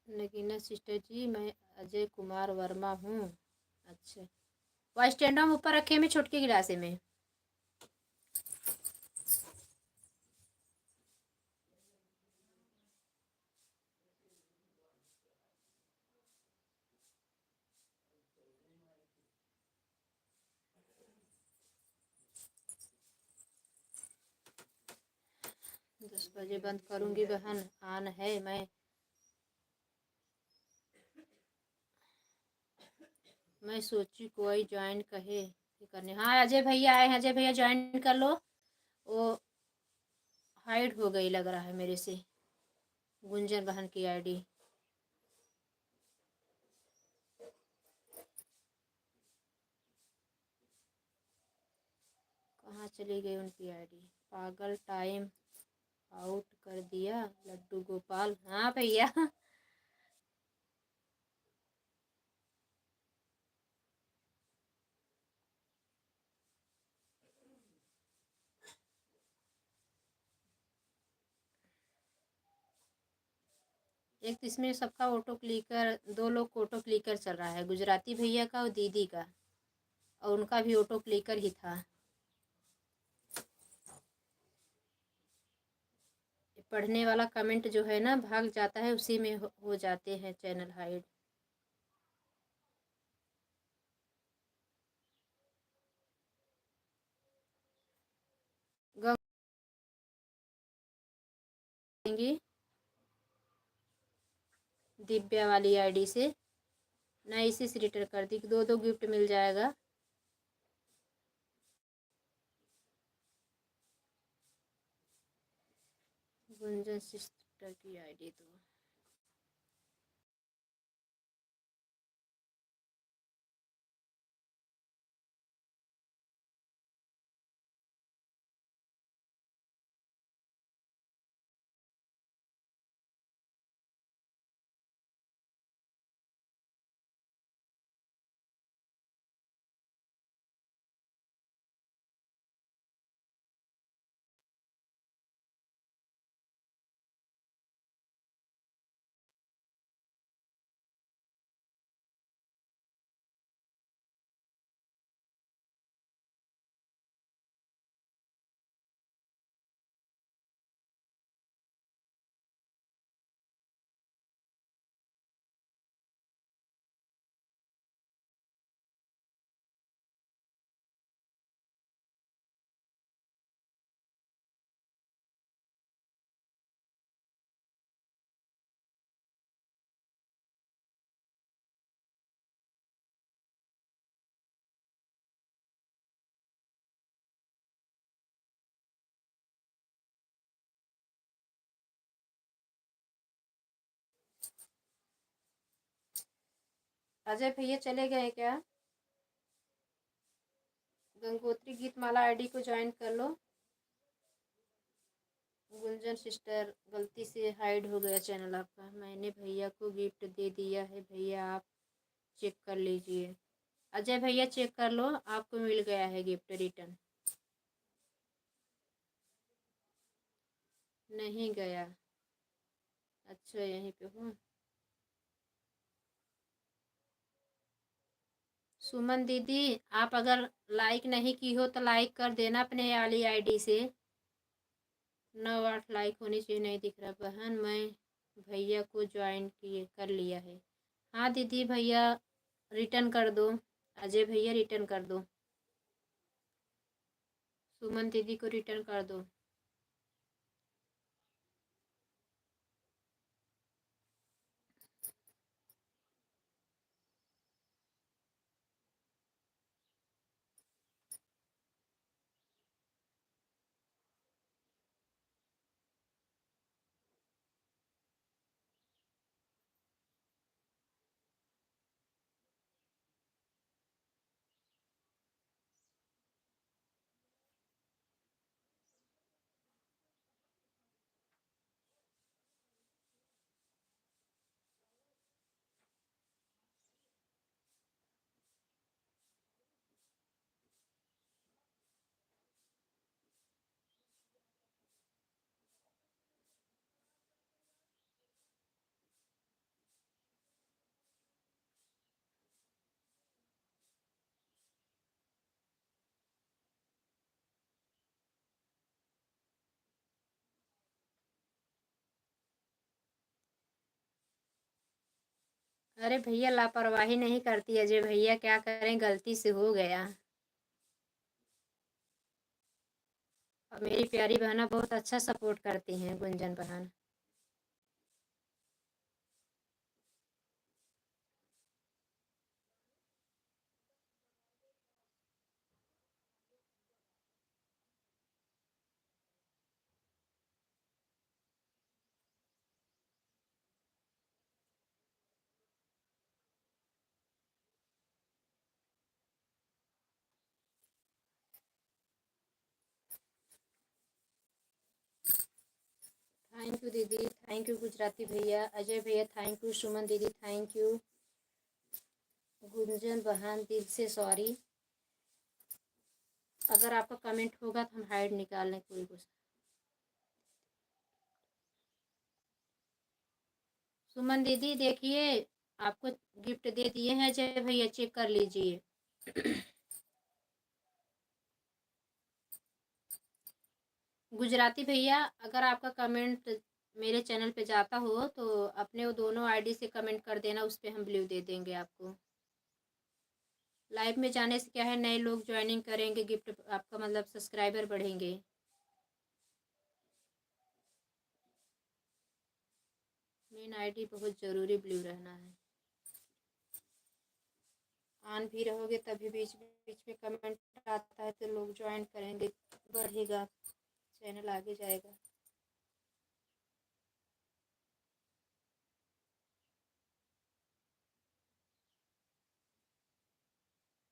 नगीना सिस्टर जी, मैं अजय कुमार वर्मा हूँ। अच्छा, वह स्टैंड हम ऊपर रखे में छोटकी गिलासे में। दस बजे बंद करूंगी बहन, ऑन है। मैं सोची कोई ज्वाइन कहे करने। हाँ अजय भैया आए हैं, अजय भैया ज्वाइन कर लो। वो हाइड हो गई लग रहा है मेरे से गुंजन बहन की आईडी। कहाँ चली गई उनकी आईडी? पागल, टाइम आउट कर दिया लड्डू गोपाल। हाँ भैया एक तो इसमें सबका ऑटो क्लिकर, 2 लोग को ऑटो क्लिकर चल रहा है, गुजराती भैया का और दीदी का, और उनका भी ऑटो क्लिकर ही था। पढ़ने वाला कमेंट जो है ना भाग जाता है, उसी में हो जाते हैं चैनल हाइड। गंगी दिव्या वाली आईडी से, ना इसी से रिटर्न कर दी, 2-2 गिफ्ट मिल जाएगा। गुंजन सिस्टर की आईडी तो अजय भैया चले गए क्या? गंगोत्री गीतमाला आईडी को ज्वाइन कर लो। गुंजन सिस्टर, गलती से हाइड हो गया चैनल आपका। मैंने भैया को गिफ्ट दे दिया है, भैया आप चेक कर लीजिए। अजय भैया चेक कर लो, आपको मिल गया है गिफ्ट रिटर्न। नहीं गया? अच्छा, यहीं पे हूँ। सुमन दीदी, आप अगर लाइक नहीं की हो तो लाइक कर देना अपने वाली आईडी से। 9-8 लाइक होनी चाहिए। नहीं दिख रहा बहन, मैं भैया को ज्वाइन किए कर लिया है। हाँ दीदी, भैया रिटर्न कर दो। अजय भैया रिटर्न कर दो। सुमन दीदी को रिटर्न कर दो। अरे भैया लापरवाही नहीं करती अजय भैया, क्या करें, गलती से हो गया। और मेरी प्यारी बहना बहुत अच्छा सपोर्ट करती हैं, गुंजन बहन। थैंक यू दीदी, थैंक यू गुजराती भैया, अजय भैया थैंक यू, सुमन दीदी थैंक यू, गुंजन बहन दिल से सॉरी। अगर आपका कमेंट होगा तो हम हाइड निकाल लें कोई कुछ। सुमन दीदी देखिए, आपको गिफ्ट दे दिए हैं अजय भैया, चेक कर लीजिए। गुजराती भैया, अगर आपका कमेंट मेरे चैनल पे जाता हो तो अपने वो दोनों आईडी से कमेंट कर देना, उस पर हम ब्लू दे देंगे आपको। लाइव में जाने से क्या है, नए लोग ज्वाइनिंग करेंगे, गिफ्ट आपका मतलब सब्सक्राइबर बढ़ेंगे। मेन आईडी बहुत ज़रूरी ब्लू रहना है। ऑन भी रहोगे तभी बीच बीच में कमेंट आता है तो लोग ज्वाइन करेंगे, बढ़ेगा, चैनल आगे जाएगा।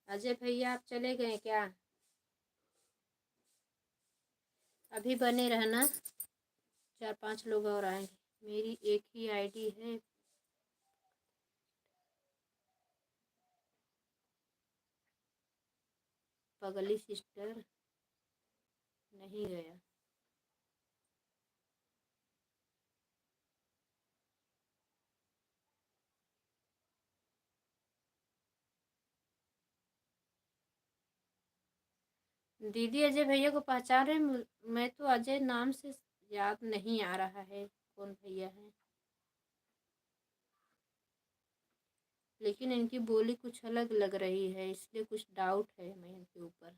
अजय भैया आप चले गए क्या? अभी बने रहना, 4-5 लोग और आएंगे। मेरी एक ही आईडी है। पगली सिस्टर, नहीं गया। दीदी अजय भैया को पहचान रहे? मैं तो अजय नाम से याद नहीं आ रहा है कौन भैया है, लेकिन इनकी बोली कुछ अलग लग रही है, इसलिए कुछ डाउट है मैं इनके ऊपर।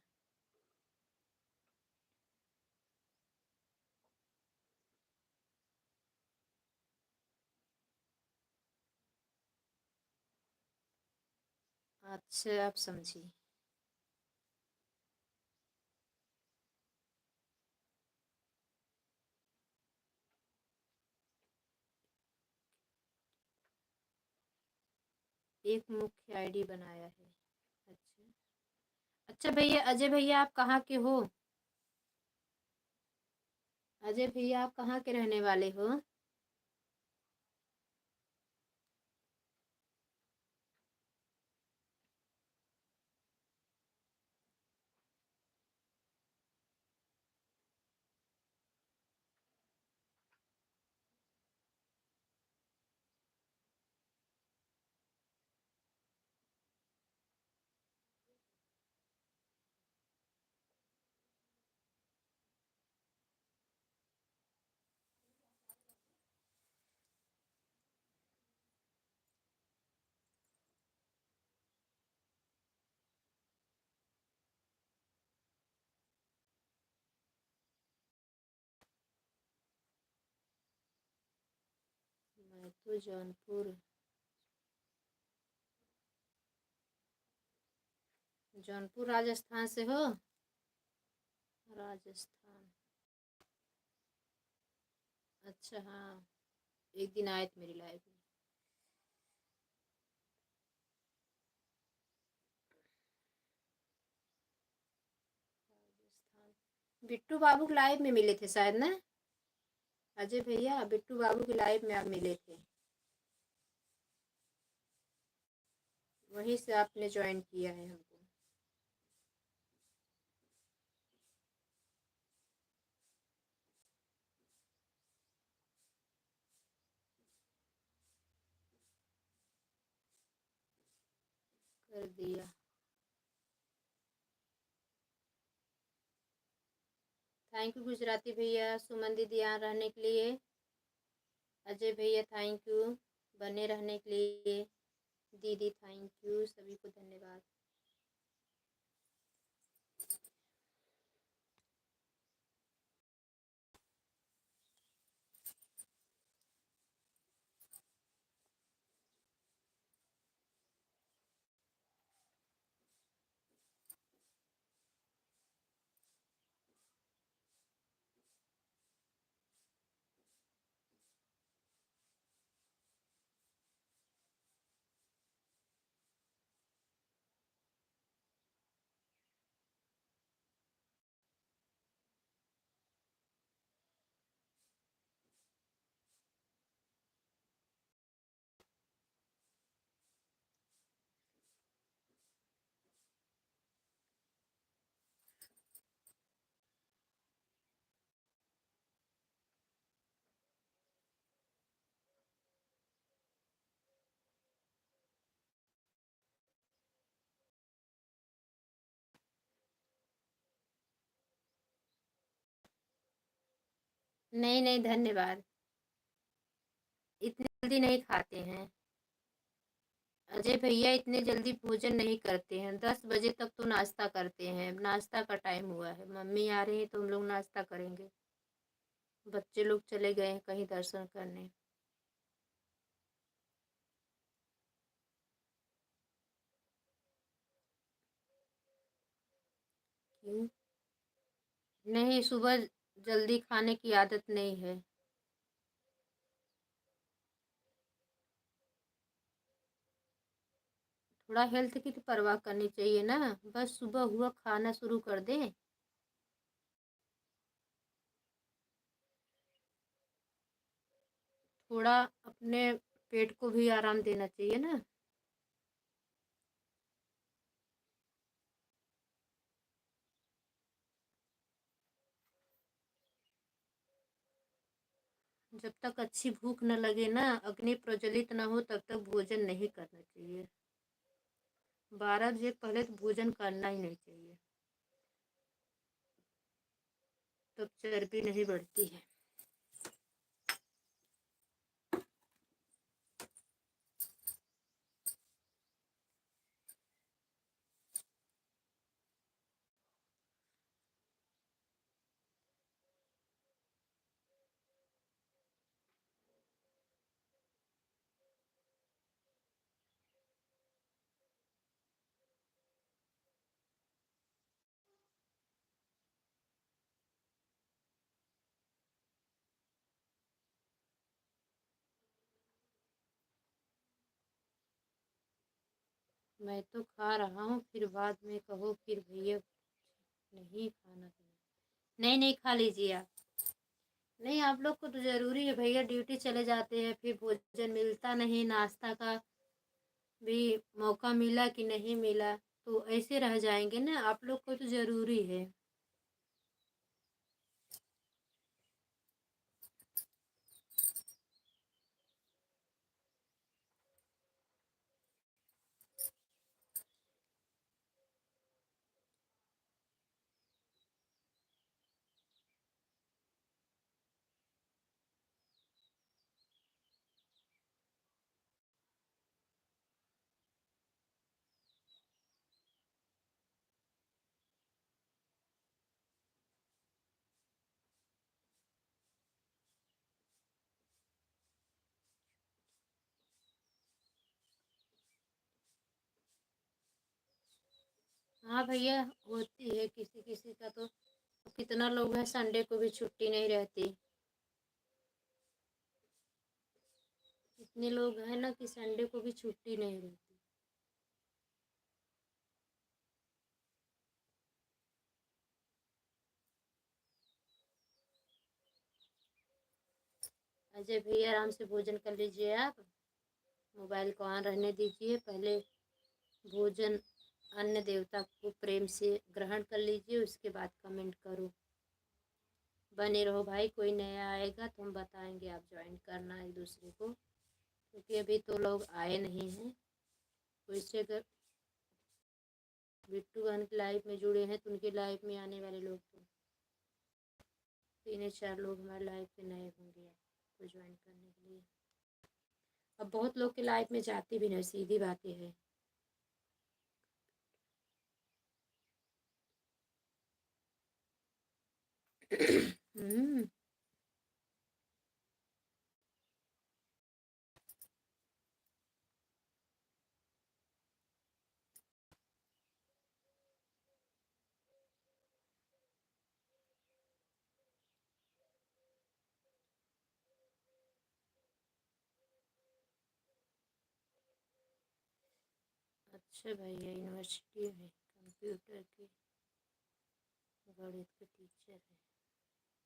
अच्छा, आप समझी। एक मुख्य आईडी बनाया है। अच्छा अच्छा भैया, अजय भैया आप कहाँ के हो? अजय भैया आप कहाँ के रहने वाले हो? मैं तो जौनपुर, जौनपुर राजस्थान से हो? राजस्थान, अच्छा हाँ, एक दिन आए थे मेरी लाइफ में। राजस्थान, बिट्टू बाबू के लाइव में मिले थे शायद ना? अजय भैया बिट्टू बाबू के लाइव में आप मिले थे, वहीं से आपने ज्वाइन किया है हमको। कर दिया। थैंक यू गुजराती भैया, सुमन दीदी यहाँ रहने के लिए। अजय भैया थैंक यू बने रहने के लिए। दीदी थैंक यू, सभी को धन्यवाद। नहीं नहीं धन्यवाद, इतनी जल्दी नहीं खाते हैं। अजय भैया इतने जल्दी भोजन नहीं करते हैं, 10 बजे तक तो नाश्ता करते हैं, नाश्ता का टाइम हुआ है, मम्मी आ रही है तो हम लोग नाश्ता करेंगे। बच्चे लोग चले गए हैं कहीं दर्शन करने। क्यों? नहीं, सुबह जल्दी खाने की आदत नहीं है। थोड़ा हेल्थ की तो परवाह करनी चाहिए ना, बस सुबह हुआ खाना शुरू कर दें। थोड़ा अपने पेट को भी आराम देना चाहिए ना। जब तक अच्छी भूख न लगे ना, अग्नि प्रज्वलित न हो, तब तक भोजन नहीं करना चाहिए। 12 बजे पहले तो भोजन करना ही नहीं चाहिए, तब चर्बी नहीं बढ़ती है। मैं तो खा रहा हूँ, फिर बाद में कहो फिर भैया नहीं खाना पीना। नहीं नहीं, खा लीजिए आप। नहीं, आप लोग को तो ज़रूरी है भैया, ड्यूटी चले जाते हैं, फिर भोजन मिलता नहीं, नाश्ता का भी मौका मिला कि नहीं मिला, तो ऐसे रह जाएंगे ना, आप लोग को तो ज़रूरी है। हाँ भैया, होती है किसी किसी का तो। कितना लोग हैं संडे को भी छुट्टी नहीं रहती। इतने लोग हैं ना कि संडे को भी छुट्टी नहीं रहती। अजय भैया, आराम से भोजन कर लीजिए आप। मोबाइल को ऑन रहने दीजिए। पहले भोजन अन्य देवता को प्रेम से ग्रहण कर लीजिए, उसके बाद कमेंट करो। बने रहो भाई, कोई नया आएगा तो हम बताएंगे, आप ज्वाइन करना एक दूसरे को, क्योंकि अभी तो लोग आए नहीं हैं। तो इससे अगर बिट्टू बहन की लाइफ में जुड़े हैं तो उनकी लाइफ में आने वाले लोग तो 3 4 लोग हमारे लाइफ में नए होंगे आपको ज्वाइन करने के लिए। अब बहुत लोग की लाइफ में जाती भी नहीं, सीधी बातें है। हम्म। अच्छा भैया, यूनिवर्सिटी में कंप्यूटर के गणित के टीचर है।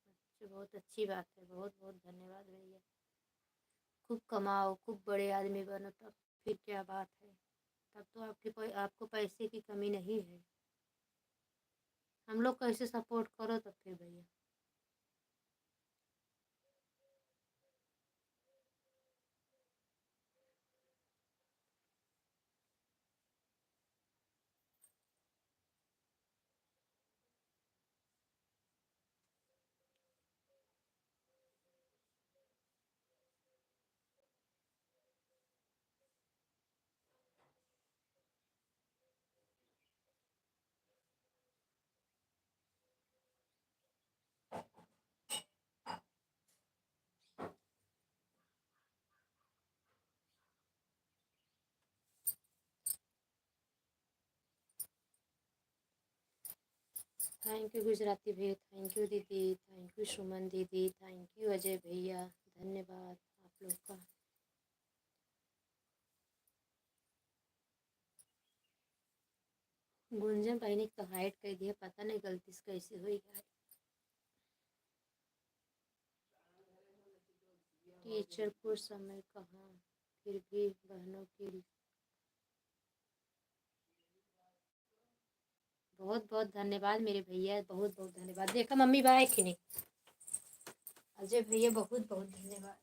अच्छा, बहुत अच्छी बात है, बहुत बहुत धन्यवाद भैया। खूब कमाओ, खूब बड़े आदमी बनो, तब फिर क्या बात है। तब तो आपको पैसे की कमी नहीं है। हम लोग कैसे सपोर्ट करो तब फिर भैया। थैंक यू गुजराती भैया, थैंक यू दीदी, थैंक यू सुमन दीदी, थैंक यू अजय भैया, धन्यवाद आप लोग का। गुंजन भाई ने तो हाइड कर दिया, पता नहीं गलती से कैसे हुई है। टीचर को समय कहाँ, फिर भी बहनों की। बहुत बहुत धन्यवाद मेरे भैया, बहुत बहुत धन्यवाद। देखा मम्मी बाय कि नहीं। अजय भैया बहुत बहुत धन्यवाद।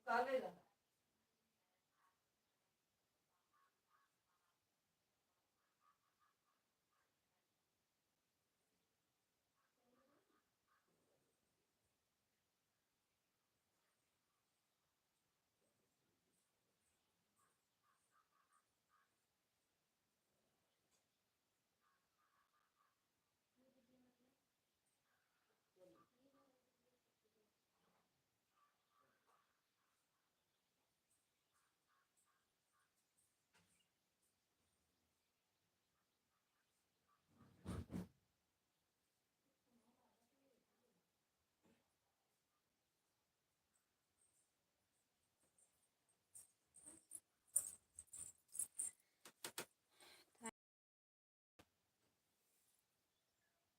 काले रहा।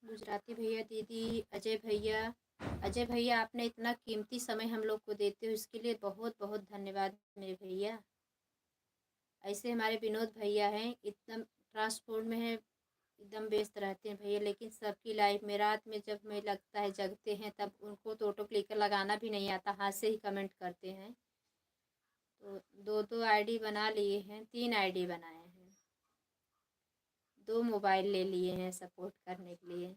गुजराती भैया, दीदी, अजय भैया आपने इतना कीमती समय हम लोग को देते हो, इसके लिए बहुत बहुत धन्यवाद मेरे भैया। ऐसे हमारे विनोद भैया हैं, एकदम ट्रांसपोर्ट में है, एकदम व्यस्त रहते हैं भैया, लेकिन सबकी लाइफ में रात में जब मैं लगता है जगते हैं तब उनको तो ऑटो क्लिकर लगाना भी नहीं आता, हाथ से ही कमेंट करते हैं। तो दो दो आईडी बना लिए हैं, 3 आईडी बनाए हैं, 2 मोबाइल ले लिए हैं सपोर्ट करने के लिए।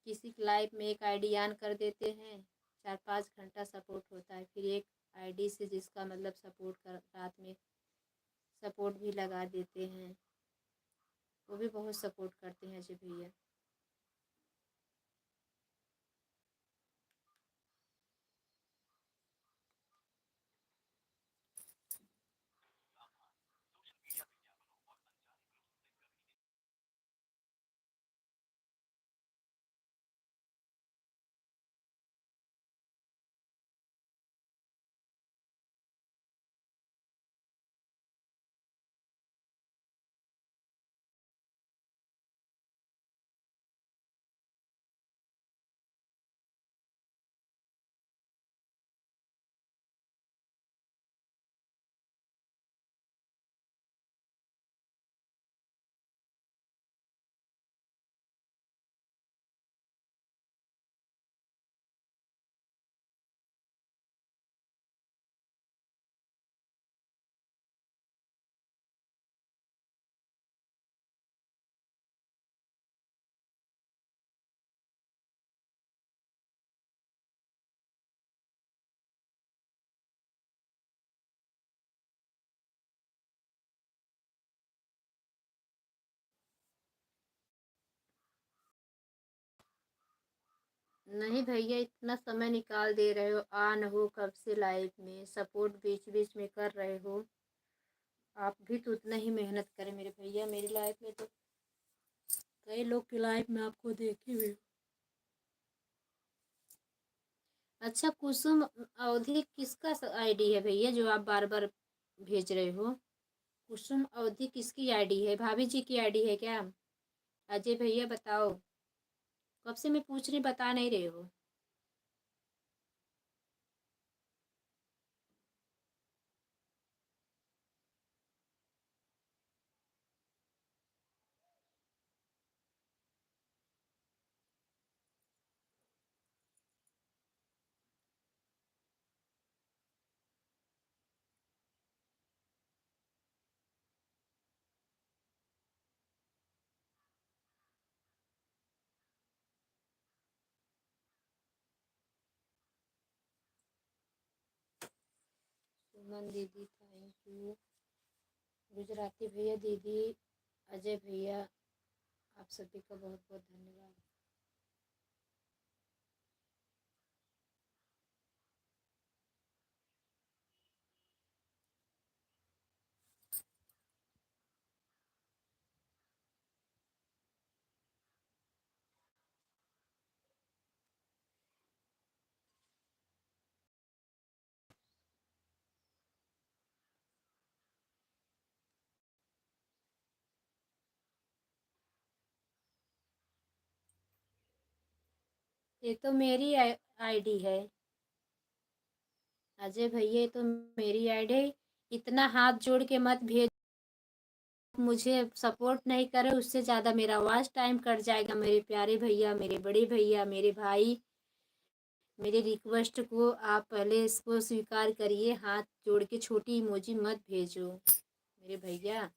किसी की लाइफ में एक आईडी ऑन कर देते हैं, 4-5 घंटा सपोर्ट होता है, फिर एक आईडी से जिसका मतलब सपोर्ट कर रात में सपोर्ट भी लगा देते हैं, वो भी बहुत सपोर्ट करते हैं अजय भैया। नहीं भैया, इतना समय निकाल दे रहे हो, ऑन हो कब से लाइफ में, सपोर्ट बीच बीच में कर रहे हो, आप भी तो उतना ही मेहनत करें मेरे भैया। मेरी लाइफ में तो कई लोग की लाइफ में आपको देखे हुए। अच्छा, कुसुम अवधि किसका आईडी है भैया जो आप बार बार भेज रहे हो? कुसुम अवधि किसकी आईडी है? भाभी जी की आईडी है क्या? अजय भैया बताओ, कब से मैं पूछ रही, बता नहीं रहे हो। सुमन दीदी थैंक यू, गुजराती भैया, दीदी, अजय भैया, आप सभी का बहुत बहुत धन्यवाद। ये तो मेरी आईडी है अजय भैया, ये तो मेरी आईडी। इतना हाथ जोड़ के मत भेज, मुझे सपोर्ट नहीं करे, उससे ज़्यादा मेरा वॉच टाइम कट जाएगा मेरे प्यारे भैया, मेरे बड़े भैया, मेरे भाई, मेरी रिक्वेस्ट को आप पहले इसको स्वीकार करिए, हाथ जोड़ के छोटी इमोजी मत भेजो मेरे भैया।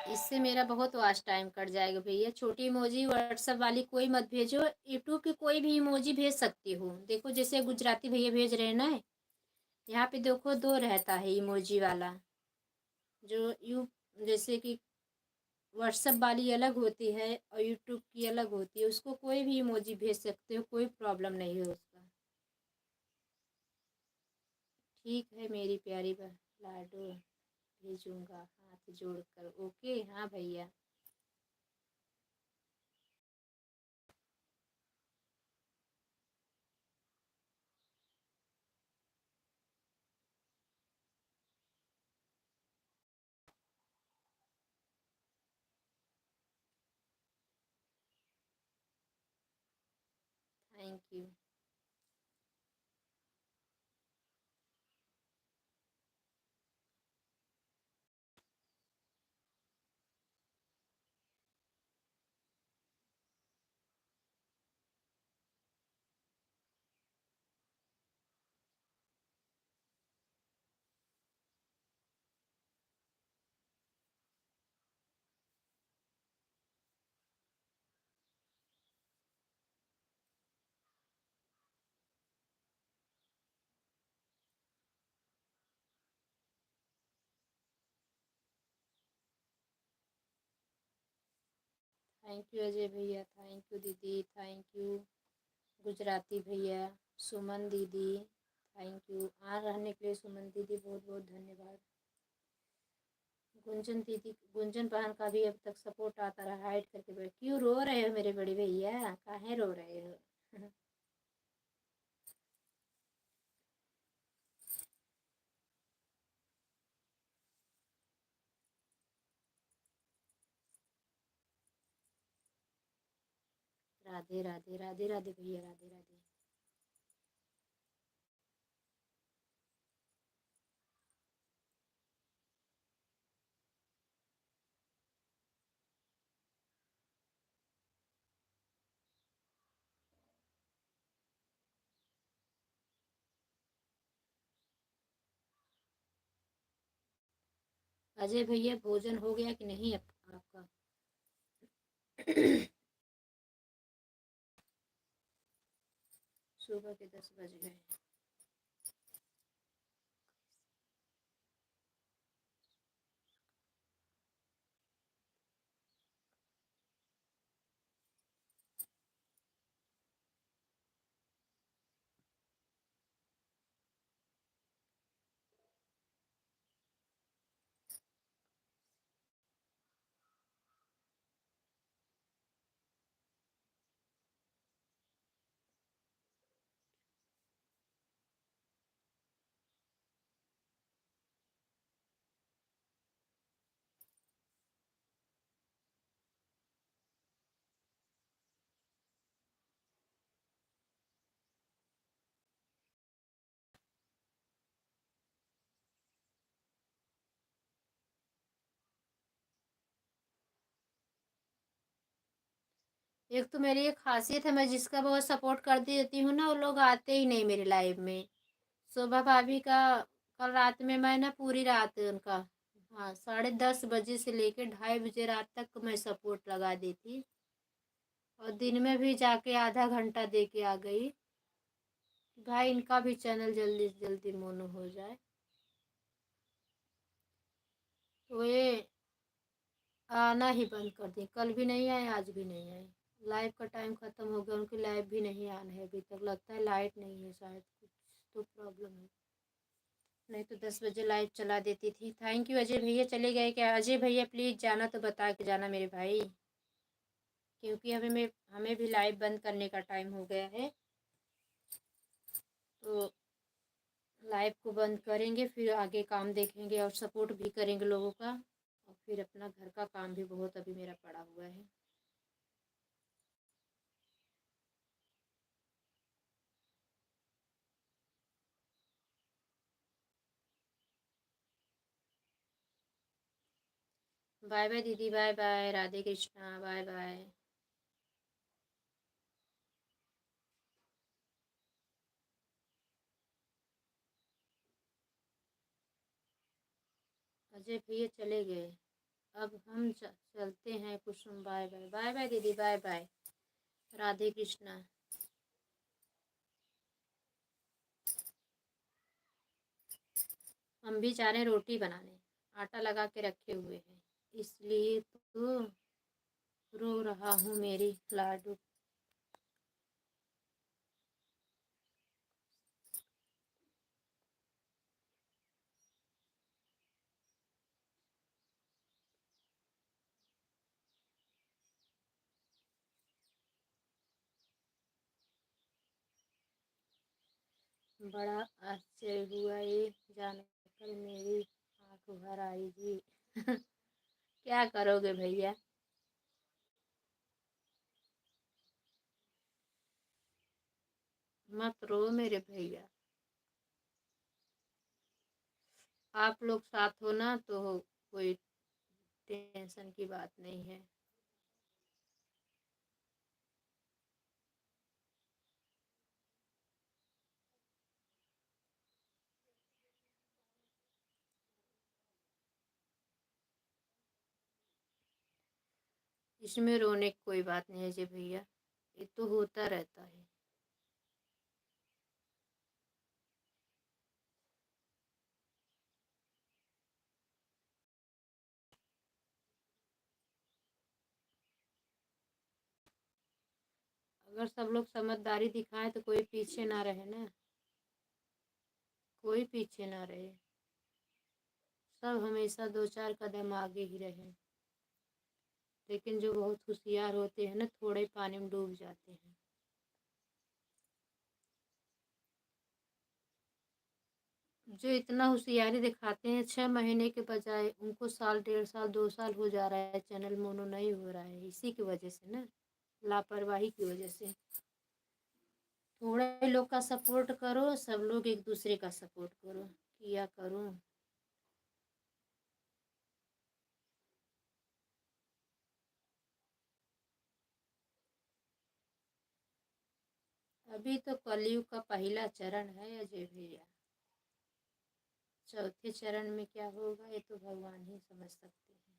इससे मेरा बहुत वास्ट टाइम कट जाएगा भैया। छोटी इमोजी व्हाट्सएप वाली कोई मत भेजो, यूट्यूब की कोई भी इमोजी भेज सकती हो। देखो जैसे गुजराती भैया भेज रहे हैं ना, यहाँ पे देखो दो रहता है इमोजी वाला, जो यू जैसे कि व्हाट्सएप वाली अलग होती है और यूट्यूब की अलग होती है। उसको कोई भी इमोजी भेज सकते हो, कोई प्रॉब्लम नहीं है उसका। ठीक है मेरी प्यारी लाडो, भेजूंगा हाथ जोड़कर। ओके हाँ भैया। Thank you. Thank you Ajay भैया, थैंक यू दीदी, थैंक यू गुजराती भैया, सुमन दीदी, थैंक यू आ रहने के लिए। सुमन दीदी बहुत बहुत धन्यवाद। गुंजन दीदी, गुंजन बहन का भी अब तक सपोर्ट आता रहा, हाइड करके बैठ। क्यों रो रहे हो मेरे बड़े भैया, काहे रो रहे हो? राधे राधे, राधे राधे भैया, राधे राधे। अजय भैया भोजन हो गया कि नहीं आपका? सुबह के 10 बज गए। एक तो मेरी एक खासियत है, मैं जिसका बहुत सपोर्ट कर देती हूँ ना, वो लोग आते ही नहीं मेरे लाइव में। शोभा भाभी का कल रात में मैं ना पूरी रात उनका, हाँ 10:30 बजे से लेकर 2:30 बजे रात तक मैं सपोर्ट लगा दी थी, और दिन में भी जाके आधा घंटा दे के आ गई। भाई इनका भी चैनल जल्दी से जल्दी मोनो हो जाए। तो ये आना ही बंद कर दी, कल भी नहीं आए, आज भी नहीं आए। लाइव का टाइम ख़त्म हो गया, उनकी लाइव भी नहीं आना है अभी तक। लगता है लाइट नहीं है, शायद कुछ तो प्रॉब्लम है, नहीं तो 10 बजे लाइव चला देती थी। थैंक यू अजय भैया। चले गए क्या? अजय भैया प्लीज़ जाना तो बता के जाना मेरे भाई, क्योंकि हमें भी लाइव बंद करने का टाइम हो गया है। तो लाइव को बंद करेंगे, फिर आगे काम देखेंगे और सपोर्ट भी करेंगे लोगों का, और फिर अपना घर का काम भी बहुत अभी मेरा पड़ा हुआ है। बाय बाय दीदी, bye bye, Radhe Krishna, bye bye. Ajay भैया चले गए, अब हम चलते हैं Kusum, bye bye, bye bye दीदी, बाय बाय, राधे कृष्णा। हम भी जा रहे हैं रोटी बनाने, आटा लगा के रखे हुए हैं, इसलिए तो रो रहा हूँ मेरी लाडू। बड़ा आश्चर्य हुआ ये जानकर मेरी आंख भर आई जी। क्या करोगे भैया। मत रो मेरे भैया, आप लोग साथ हो ना तो कोई टेंशन की बात नहीं है। इसमें रोने की कोई बात नहीं है जी भैया, ये तो होता रहता है। अगर सब लोग समझदारी दिखाएं तो कोई पीछे ना रहे ना, कोई पीछे ना रहे, सब हमेशा दो चार कदम आगे ही रहे। लेकिन जो बहुत होशियार होते हैं ना, थोड़े पानी में डूब जाते हैं। जो इतना होशियारी दिखाते हैं, 6 महीने के बजाय उनको साल, 1.5 साल, 2 साल हो जा रहा है, चैनल मोनो नहीं हो रहा है, इसी की वजह से ना, लापरवाही की वजह से। थोड़े लोग का सपोर्ट करो, सब लोग एक दूसरे का सपोर्ट करो, किया करो। अभी तो कलयुग का पहला चरण है अजय भैया, चौथे चरण में क्या होगा ये तो भगवान ही समझ सकते हैं।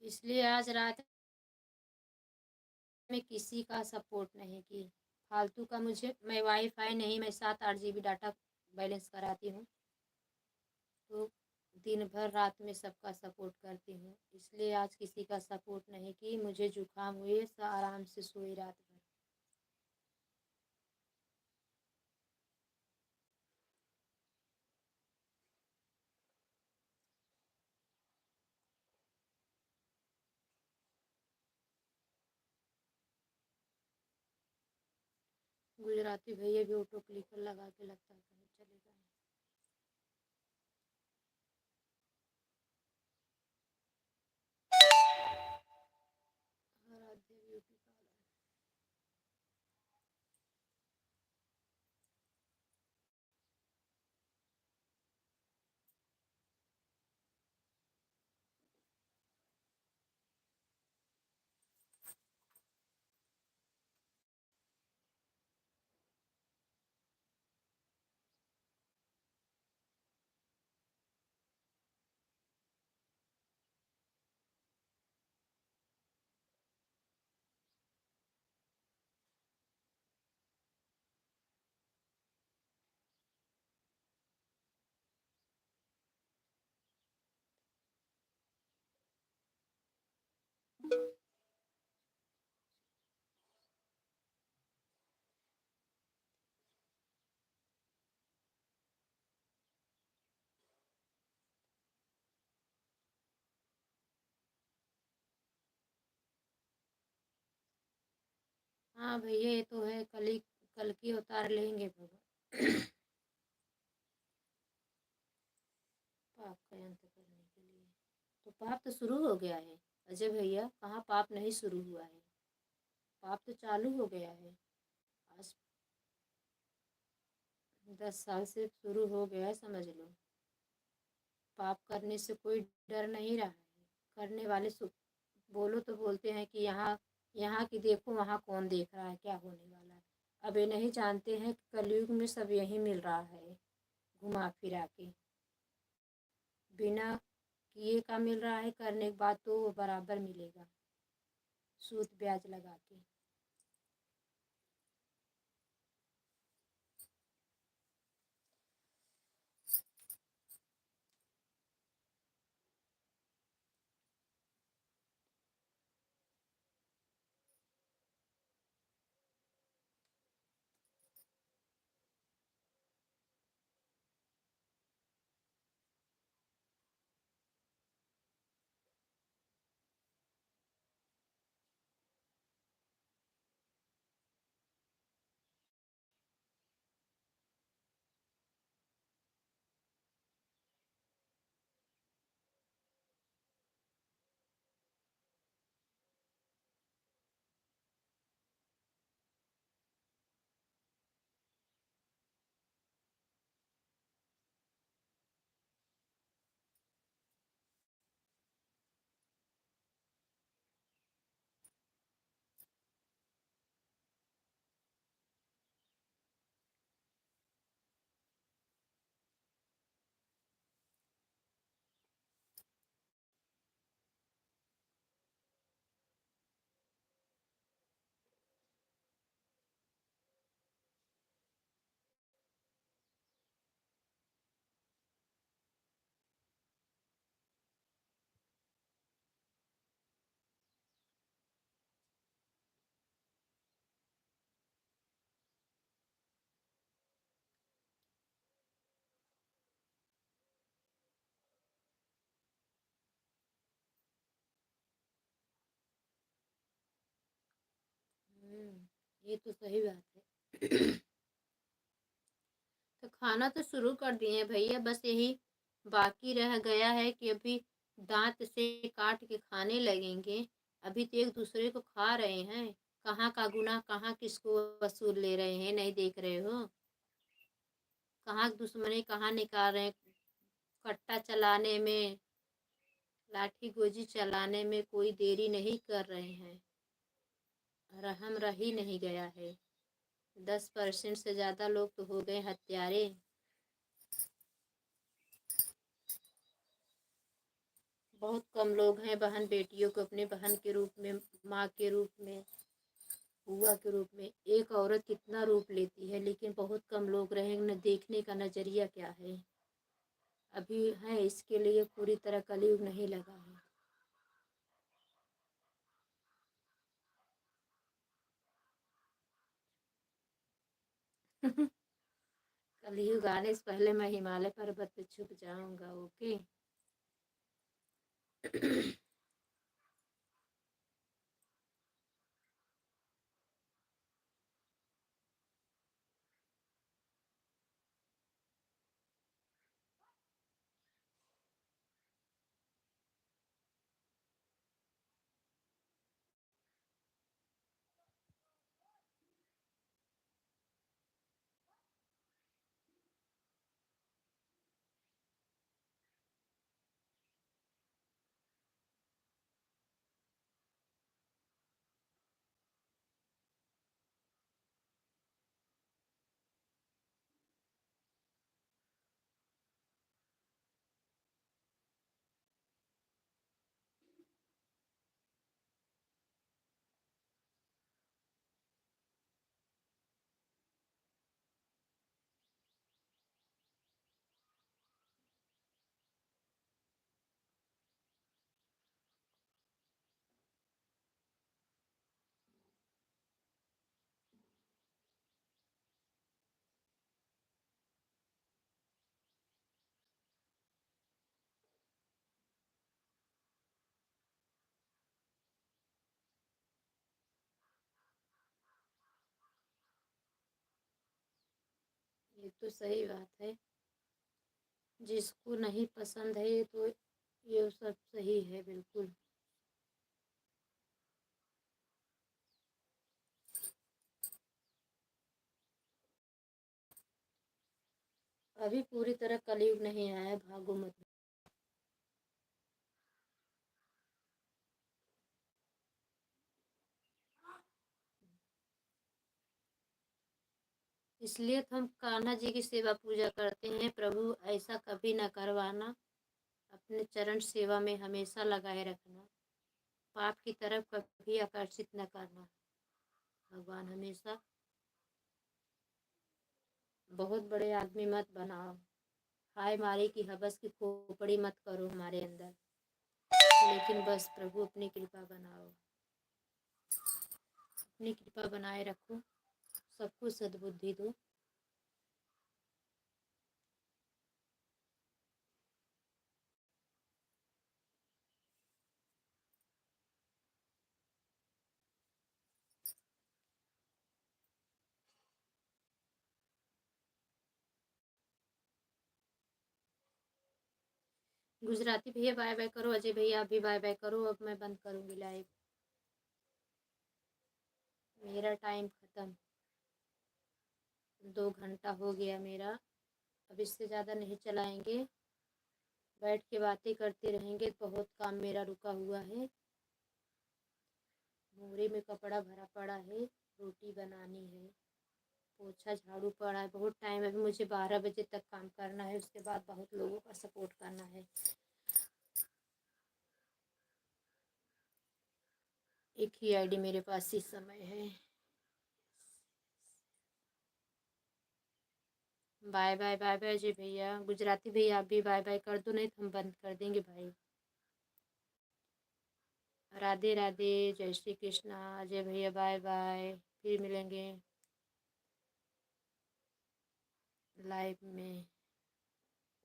इसलिए आज रात में किसी का सपोर्ट नहीं की, फालतू का। मैं वाईफाई नहीं, मैं 7-8 GB डाटा बैलेंस कराती हूँ, तो दिन भर रात में सबका सपोर्ट करती हूँ, इसलिए आज किसी का सपोर्ट नहीं की। मुझे जुकाम हुए, आराम से सोई रात भर। गुजराती भैया भी ऑटो क्लिकर लगा के लगता है कहीं चले गए। Aaradhya beauty parlour. हाँ भैया, ये तो है, कल की उतार लेंगे भगवान, पाप का अंत करने के लिए। पाप तो शुरू हो गया है अजय भैया, कहाँ पाप नहीं शुरू हुआ है, पाप तो चालू हो गया है। आज 10 साल से शुरू हो गया है, समझ लो। पाप करने से कोई डर नहीं रहा है। करने वाले बोलो तो बोलते हैं कि यहाँ यहाँ की देखो, वहाँ कौन देख रहा है, क्या होने वाला है। अब ये नहीं जानते हैं कि कलयुग में सब यही मिल रहा है, घुमा फिरा के। बिना किए का मिल रहा है, करने के बाद तो वो बराबर मिलेगा, सूद ब्याज लगा के। ये तो सही बात है। तो खाना तो शुरू कर दिए भैया, बस यही बाकी रह गया है कि अभी दांत से काट के खाने लगेंगे। अभी तो एक दूसरे को खा रहे हैं, कहाँ का गुनाह कहाँ किसको वसूल ले रहे हैं, नहीं देख रहे हो? कहाँ दुश्मनी कहाँ निकाल रहे हैं। कट्टा चलाने में, लाठी गोजी चलाने में कोई देरी नहीं कर रहे हैं। रहम रह ही नहीं गया है। 10% से ज़्यादा लोग तो हो गए हत्यारे। बहुत कम लोग हैं बहन बेटियों को अपने बहन के रूप में, माँ के रूप में, बुआ के रूप में। एक औरत कितना रूप लेती है, लेकिन बहुत कम लोग रहे न, देखने का नज़रिया क्या है अभी है। इसके लिए पूरी तरह कलयुग नहीं लगा है। कलयुग आने से पहले मैं हिमालय पर्वत पे छुप जाऊंगा। ओके। ये तो सही बात है। जिसको नहीं पसंद है ये तो ये सब सही है बिल्कुल। अभी पूरी तरह कलयुग नहीं आया, भागो मत। इसलिए तो हम कान्हा जी की सेवा पूजा करते हैं। प्रभु ऐसा कभी न करवाना, अपने चरण सेवा में हमेशा लगाए रखना, पाप की तरफ कभी आकर्षित न करना। भगवान हमेशा बहुत बड़े आदमी मत बनाओ, हाय मारे की हवस की खोपड़ी मत करो हमारे अंदर, लेकिन बस प्रभु अपनी कृपा बनाओ, अपनी कृपा बनाए रखो, सबको सद्बुद्धि दो। गुजराती भैया बाय बाय करो, अजय भैया आप भी बाय बाय करो। अब मैं बंद करूँगी लाइव, मेरा टाइम ख़त्म, 2 घंटा हो गया मेरा, अब इससे ज़्यादा नहीं चलाएंगे, बैठ के बातें करते रहेंगे। बहुत काम मेरा रुका हुआ है, बोरे में कपड़ा भरा पड़ा है, रोटी बनानी है, पोछा झाड़ू पड़ा है। बहुत टाइम है, अभी मुझे 12 बजे तक काम करना है, उसके बाद बहुत लोगों का सपोर्ट करना है। एक ही आईडी मेरे पास इस समय है। बाय बाय बाय बाय जी भैया। गुजराती भैया आप भी बाय बाय कर दो, नहीं तो हम बंद कर देंगे भाई। राधे राधे, जय श्री कृष्णा। अजय भैया बाय बाय, फिर मिलेंगे लाइव में,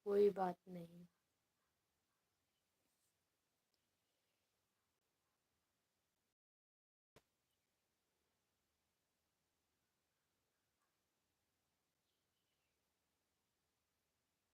कोई बात नहीं।